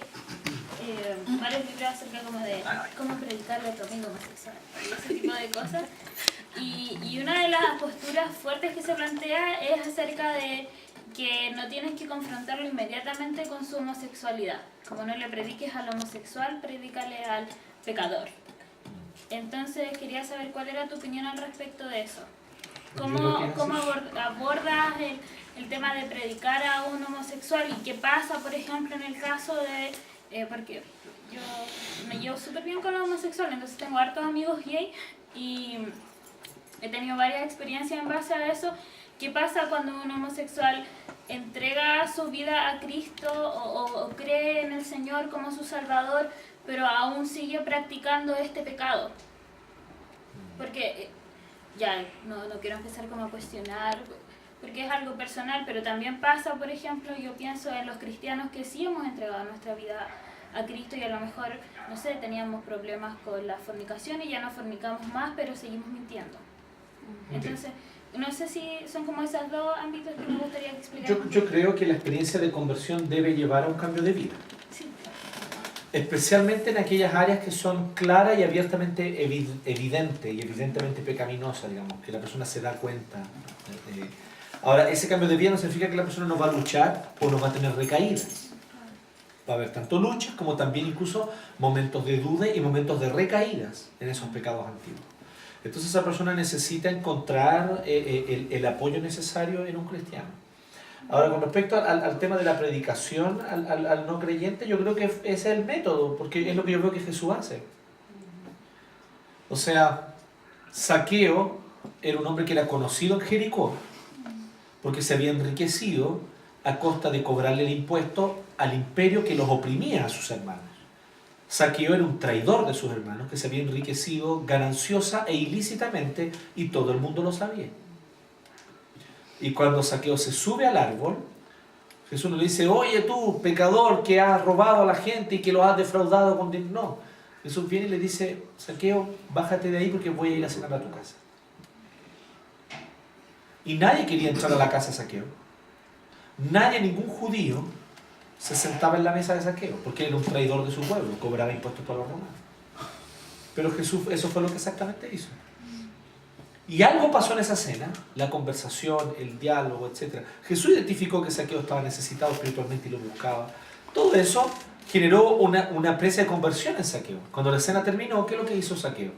varios libros acerca como de cómo predicar el domingo homosexual y ese tipo de cosas. Y una de las posturas fuertes que se plantea es acerca de que no tienes que confrontarlo inmediatamente con su homosexualidad. Como no le prediques al homosexual, predícale al pecador. Entonces quería saber cuál era tu opinión al respecto de eso. ¿Cómo abordas el tema de predicar a un homosexual y qué pasa, por ejemplo, en el caso de... porque yo me llevo súper bien con los homosexuales, entonces tengo hartos amigos gay y he tenido varias experiencias en base a eso. ¿Qué pasa cuando un homosexual entrega su vida a Cristo o cree en el Señor como su Salvador, pero aún sigue practicando este pecado? Porque... ya, no quiero empezar como a cuestionar, porque es algo personal, pero también pasa, por ejemplo, yo pienso en los cristianos que sí hemos entregado nuestra vida a Cristo y a lo mejor, no sé, teníamos problemas con la fornicación y ya no fornicamos más, pero seguimos mintiendo. Entonces, no sé si son como esos dos ámbitos que me gustaría que explicaran. Yo creo que la experiencia de conversión debe llevar a un cambio de vida. Sí. Especialmente en aquellas áreas que son claras y abiertamente evidentes y evidentemente pecaminosas, digamos, que la persona se da cuenta. Ahora, ese cambio de vida no significa que la persona no va a luchar o no va a tener recaídas. Va a haber tanto luchas como también incluso momentos de duda y momentos de recaídas en esos pecados antiguos. Entonces esa persona necesita encontrar el apoyo necesario en un cristiano. Ahora, con respecto al tema de la predicación al no creyente, yo creo que ese es el método, porque es lo que yo veo que Jesús hace. O sea, Zaqueo era un hombre que era conocido en Jericó, porque se había enriquecido a costa de cobrarle el impuesto al imperio que los oprimía a sus hermanos. Zaqueo era un traidor de sus hermanos, que se había enriquecido gananciosa e ilícitamente, y todo el mundo lo sabía. Y cuando Zaqueo se sube al árbol, Jesús no le dice, oye tú, pecador, que has robado a la gente y que lo has defraudado con dinero. No, Jesús viene y le dice, Zaqueo, bájate de ahí porque voy a ir a cenar a tu casa. Y nadie quería entrar a la casa de Zaqueo. Nadie, ningún judío, se sentaba en la mesa de Zaqueo, porque era un traidor de su pueblo, cobraba impuestos para los romanos. Pero Jesús, eso fue lo que exactamente hizo. Y algo pasó en esa cena, la conversación, el diálogo, etc. Jesús identificó que Zaqueo estaba necesitado espiritualmente y lo buscaba. Todo eso generó una presa de conversión en Zaqueo. Cuando la cena terminó, ¿qué es lo que hizo Zaqueo?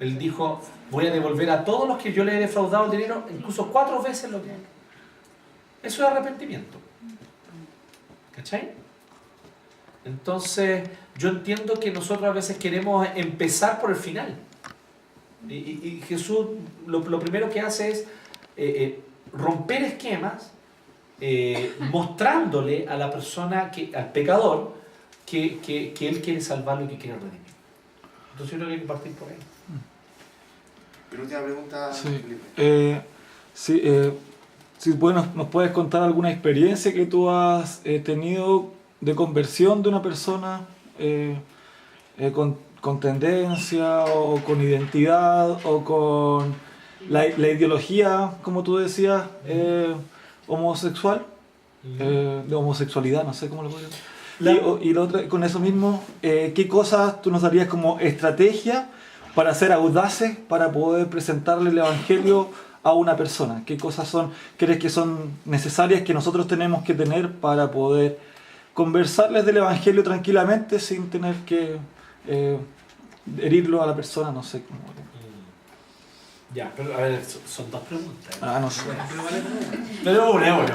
Él dijo, voy a devolver a todos los que yo le he defraudado el dinero, incluso 4 veces lo que... Eso es arrepentimiento. ¿Cachai? Entonces, yo entiendo que nosotros a veces queremos empezar por el final. Y Jesús lo primero que hace es romper esquemas, mostrándole a la persona, al pecador, que Él quiere salvarlo y que quiere redimir. Entonces yo creo que hay que partir por ahí. Y última pregunta, Sí. Felipe. Si nos puedes contar alguna experiencia que tú has tenido de conversión de una persona con tendencia o con identidad o con la ideología, como tú decías, homosexual, de homosexualidad, no sé cómo lo puedo decir. Y lo otro, con eso mismo, ¿qué cosas tú nos darías como estrategia para ser audaces, para poder presentarle el Evangelio a una persona? ¿Qué cosas crees que son necesarias que nosotros tenemos que tener para poder conversarles del Evangelio tranquilamente sin tener que herirlo a la persona? No sé cómo. Ya, pero a ver, son dos preguntas. No sé. Pero bueno.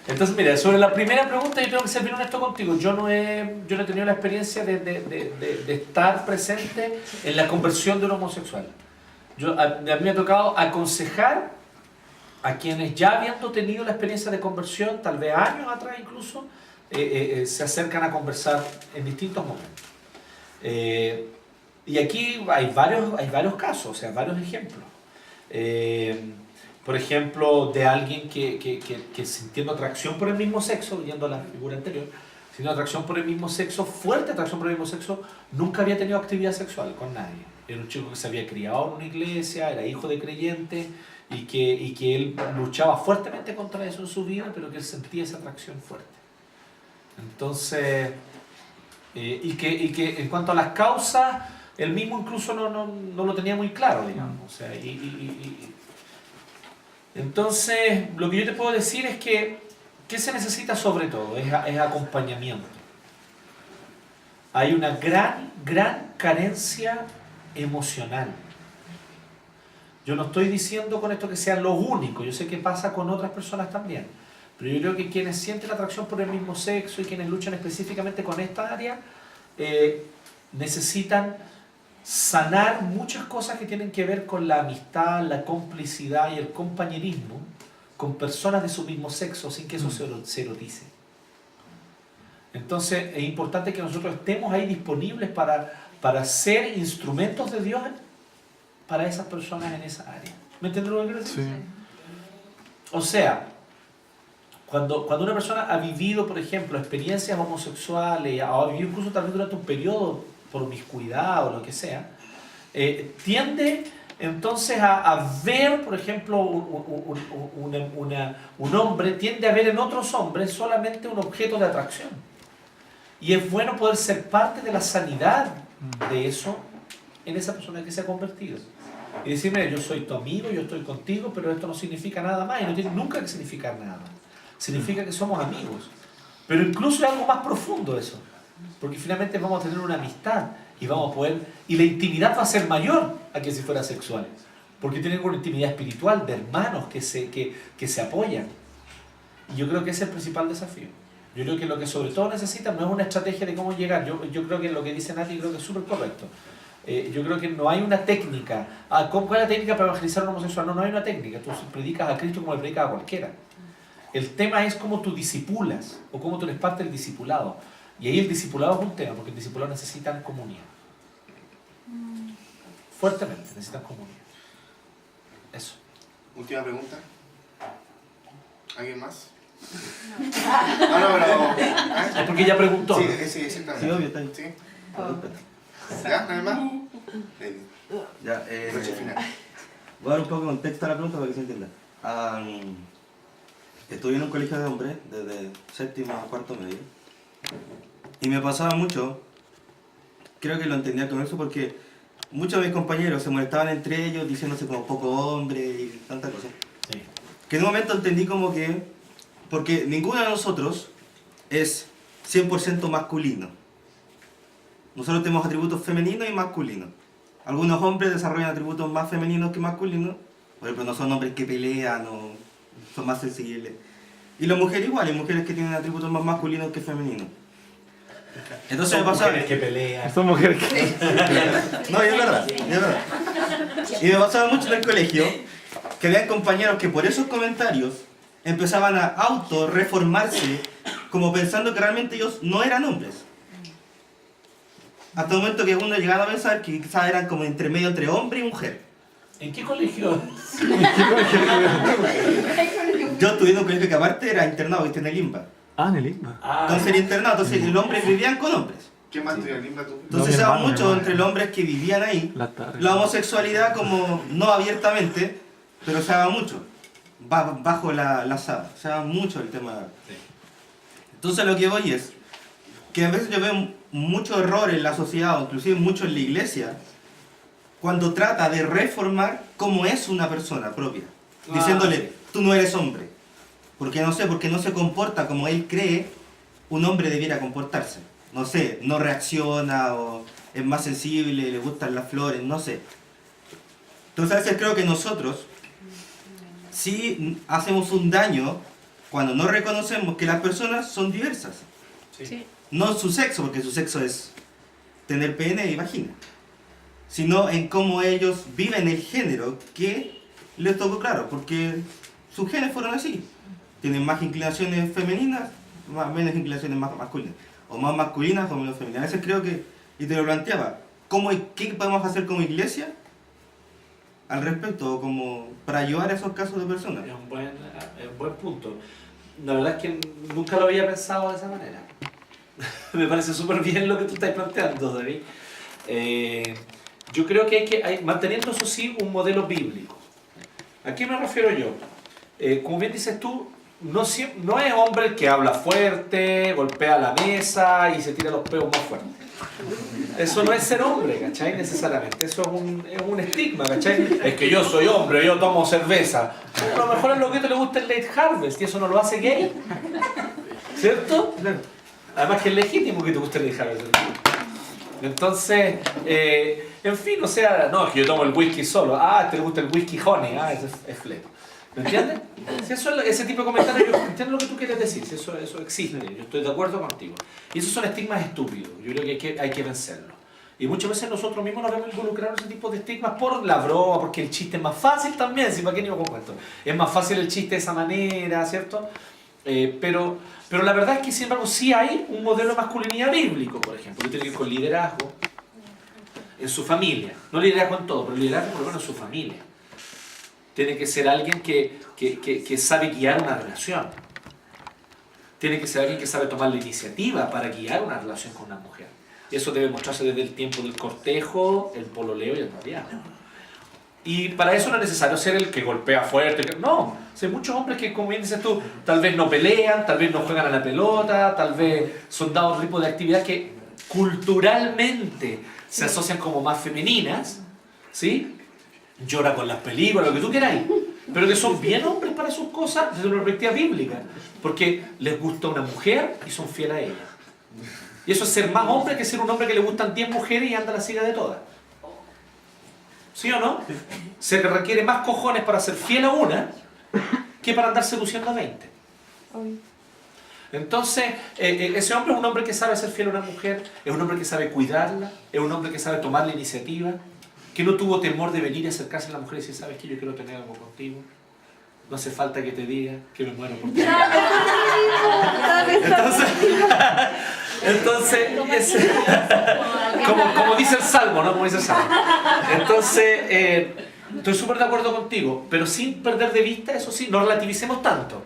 Entonces, mira, sobre la primera pregunta yo tengo que ser bien honesto contigo. Yo no he tenido la experiencia de estar presente en la conversión de un homosexual. A mí me ha tocado aconsejar a quienes ya habiendo tenido la experiencia de conversión, tal vez años atrás incluso, se acercan a conversar en distintos momentos. Y aquí hay varios casos, o sea, varios ejemplos. Por ejemplo, de alguien que sintiendo atracción por el mismo sexo, yendo a la figura anterior, sintiendo atracción por el mismo sexo, fuerte atracción por el mismo sexo, nunca había tenido actividad sexual con nadie. Era un chico que se había criado en una iglesia, era hijo de creyente y que él luchaba fuertemente contra eso en su vida, pero que él sentía esa atracción fuerte. Entonces, y que en cuanto a las causas, él mismo incluso no lo tenía muy claro, digamos. O sea, entonces, lo que yo te puedo decir es que ¿qué se necesita sobre todo? Es acompañamiento. Hay una gran carencia emocional. Yo no estoy diciendo con esto que sea lo único, yo sé que pasa con otras personas también, pero yo creo que quienes sienten atracción por el mismo sexo y quienes luchan específicamente con esta área, necesitan sanar muchas cosas que tienen que ver con la amistad, la complicidad y el compañerismo con personas de su mismo sexo sin que eso se erotice. Entonces es importante que nosotros estemos ahí disponibles para ser instrumentos de Dios para esas personas en esa área. ¿Me entiendes lo que quiero decir? Sí. O sea, cuando una persona ha vivido, por ejemplo, experiencias homosexuales, ha vivido incluso también durante un periodo por miscuidad o lo que sea, tiende entonces a ver, por ejemplo, un hombre tiende a ver en otros hombres solamente un objeto de atracción. Y es bueno poder ser parte de la sanidad de eso en esa persona que se ha convertido. Y decir, mira, yo soy tu amigo, yo estoy contigo, pero esto no significa nada más y no tiene nunca que significar nada más. Significa que somos amigos. Pero incluso es algo más profundo eso. Porque finalmente vamos a tener una amistad y vamos a poder... Y la intimidad va a ser mayor a que si fuera sexual. Porque tienen una intimidad espiritual de hermanos que se apoyan. Y yo creo que ese es el principal desafío. Yo creo que lo que sobre todo necesitan no es una estrategia de cómo llegar. Yo creo que lo que dice Nati creo que es súper correcto. Yo creo que no hay una técnica. ¿Cuál es la técnica para evangelizar a un homosexual? No hay una técnica. Tú predicas a Cristo como le predicas a cualquiera. El tema es cómo tú disipulas o cómo tú eres parte del discipulado. Y ahí el discipulado es un tema, porque el discipulado necesita comunión. Fuertemente necesitan comunión. Eso. Última pregunta. ¿Alguien más? No, pero... Es porque ella preguntó. Sí, exactamente. Sí, obvio, está ahí. ¿Sí? ¿Ya? ¿Nadie más? Ya, Broche final. voy a dar un poco de contexto a la pregunta para que se entienda. Estuve en un colegio de hombres desde séptimo a cuarto medio. Y me pasaba mucho, creo que lo entendía con eso porque muchos de mis compañeros se molestaban entre ellos diciéndose como poco hombre y tantas cosas. Sí. Que en un momento entendí como que, porque ninguno de nosotros es 100% masculino. Nosotros tenemos atributos femeninos y masculinos. Algunos hombres desarrollan atributos más femeninos que masculinos. Por ejemplo, no son hombres que pelean o son más sensibles. Y las mujeres igual, hay mujeres que tienen atributos más masculinos que femeninos. Entonces Son me pasaba... mujeres que pelean. Son mujeres que... No, y es verdad, es verdad. Y me pasaba mucho en el colegio que había compañeros que por esos comentarios empezaban a auto-reformarse como pensando que realmente ellos no eran hombres. Hasta el momento que uno llegaba a pensar que quizás eran como entre medio entre hombre y mujer. ¿En qué colegio? Yo estudié en un colegio que aparte era internado, viste, en el IMBA. Ah, en el IMBA. Entonces era internado, entonces los hombres vivían con hombres. ¿Qué más estudias, Limba, tú? Entonces se daba mucho entre los hombres que vivían ahí. La homosexualidad como no abiertamente, pero se daba mucho. Bajo la sábana. Se daba mucho el tema. Entonces lo que voy es que a veces yo veo mucho error en la sociedad, o inclusive mucho en la iglesia, cuando trata de reformar cómo es una persona propia. Diciéndole, tú no eres hombre. Porque no sé, porque no se comporta como él cree un hombre debiera comportarse. No sé, no reacciona o es más sensible, le gustan las flores, no sé. Entonces a veces creo que nosotros sí hacemos un daño cuando no reconocemos que las personas son diversas. Sí. No en su sexo, porque su sexo es tener pene y vagina, sino en cómo ellos viven el género que les tocó, claro, porque sus genes fueron así. Tienen más inclinaciones femeninas, menos inclinaciones más masculinas. O más masculinas o menos femeninas. A veces creo que, y te lo planteaba, ¿qué podemos hacer como iglesia al respecto, como para ayudar a esos casos de personas? Es un buen punto. La verdad es que nunca lo había pensado de esa manera. Me parece súper bien lo que tú estás planteando, David. Yo creo que hay manteniendo eso sí un modelo bíblico. ¿A qué me refiero yo? Como bien dices tú, no es hombre el que habla fuerte, golpea la mesa y se tira los peos más fuertes. Eso no es ser hombre, ¿cachai? Necesariamente. Eso es un estigma, ¿cachai? Es que yo soy hombre, yo tomo cerveza. A lo mejor a lo que te le gusta el late harvest y eso no lo hace gay. ¿Cierto? Además que es legítimo que te guste el late harvest. Entonces, en fin, o sea, no, es que yo tomo el whisky solo. Ah, te le gusta el whisky honey. Ah, eso es fleto. ¿Me entiendes? Si eso, ese tipo de comentarios, yo entiendo lo que tú quieres decir, si eso existe, yo estoy de acuerdo contigo. Y esos son estigmas estúpidos, yo creo que hay que vencerlos. Y muchas veces nosotros mismos nos vemos involucrados en ese tipo de estigmas por la broma, porque el chiste es más fácil también, si para qué ni me cuento. Es más fácil el chiste de esa manera, ¿cierto? Pero la verdad es que, sin embargo, sí hay un modelo de masculinidad bíblico, por ejemplo, que tiene que ver con liderazgo en su familia. No liderazgo en todo, pero liderazgo por lo menos en su familia. Tiene que ser alguien que sabe guiar una relación. Tiene que ser alguien que sabe tomar la iniciativa para guiar una relación con una mujer. Y eso debe mostrarse desde el tiempo del cortejo, el pololeo y el noviazgo. Y para eso no es necesario ser el que golpea fuerte. No, hay muchos hombres que, como bien dices tú, tal vez no pelean, tal vez no juegan a la pelota, tal vez son dados otro tipo de actividad que culturalmente se asocian como más femeninas, ¿sí? Llora con las películas, lo que tú queráis, pero que son bien hombres para sus cosas desde una perspectiva bíblica, porque les gusta una mujer y son fieles a ella. Y eso es ser más hombre que ser un hombre que le gustan 10 mujeres y anda a la ciega de todas. ¿Sí o no? Se requiere más cojones para ser fiel a una que para andar seduciendo a 20. Entonces, ese hombre es un hombre que sabe ser fiel a una mujer, es un hombre que sabe cuidarla, es un hombre que sabe tomar la iniciativa, que no tuvo temor de venir y acercarse a la mujer y decir, ¿sabes qué? Yo quiero tener algo contigo. No hace falta que te diga que me muero por ti. Entonces como dice el Salmo, ¿no? Como dice el Salmo. Entonces, estoy súper de acuerdo contigo, pero sin perder de vista, eso sí, no relativicemos tanto,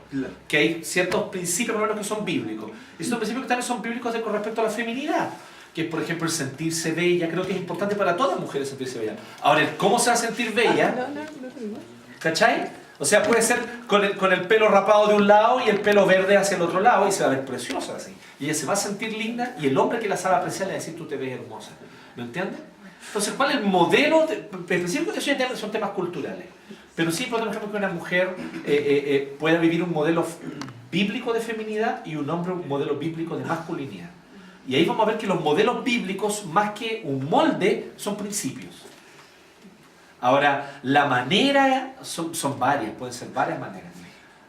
que hay ciertos principios, por lo menos, que son bíblicos. Y esos principios que también son bíblicos con respecto a la feminidad, que es, por ejemplo, el sentirse bella. Creo que es importante para todas las mujeres sentirse bella. Ahora, ¿cómo se va a sentir bella? ¿Cachai? O sea, puede ser con el pelo rapado de un lado y el pelo verde hacia el otro lado y se va a ver preciosa así. Y ella se va a sentir linda y el hombre que la sabe apreciar le va a decir, tú te ves hermosa. ¿Me entiendes? Entonces, ¿cuál es el modelo? Específicamente eso son temas culturales. Pero sí podemos ver que una mujer pueda vivir un modelo bíblico de feminidad y un hombre un modelo bíblico de masculinidad. Y ahí vamos a ver que los modelos bíblicos, más que un molde, son principios. Ahora, la manera son varias, pueden ser varias maneras.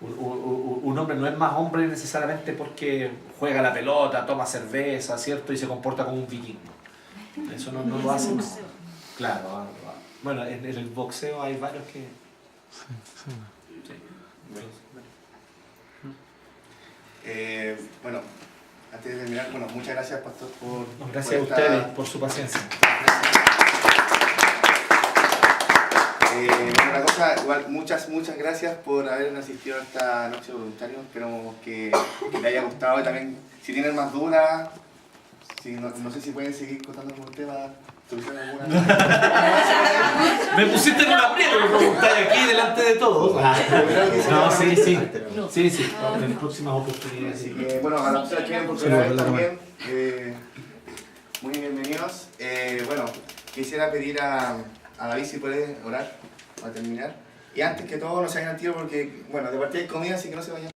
Un hombre no es más hombre necesariamente porque juega la pelota, toma cerveza, ¿cierto? Y se comporta como un vikingo. Eso no lo hace. No. Claro. Bueno, en el boxeo hay varios que... Sí. Bueno, antes de terminar, muchas gracias, Pastor, por... Gracias a ustedes por su paciencia. Una cosa, igual, muchas gracias por haber asistido a esta noche de voluntarios. Esperamos que les haya gustado y también, si tienen más dudas, no sé si pueden seguir contando algún tema, solucionar alguna. Me pusiste en un aprieto, me preguntáis aquí delante de todos. No, sí. En próximas oportunidades. Así que, a las personas que vienen por primera vez también, muy bienvenidos. Quisiera pedir a David si puede orar para terminar. Y antes que todo, no se vayan al tiro porque, de partida hay comida, así que no se vayan.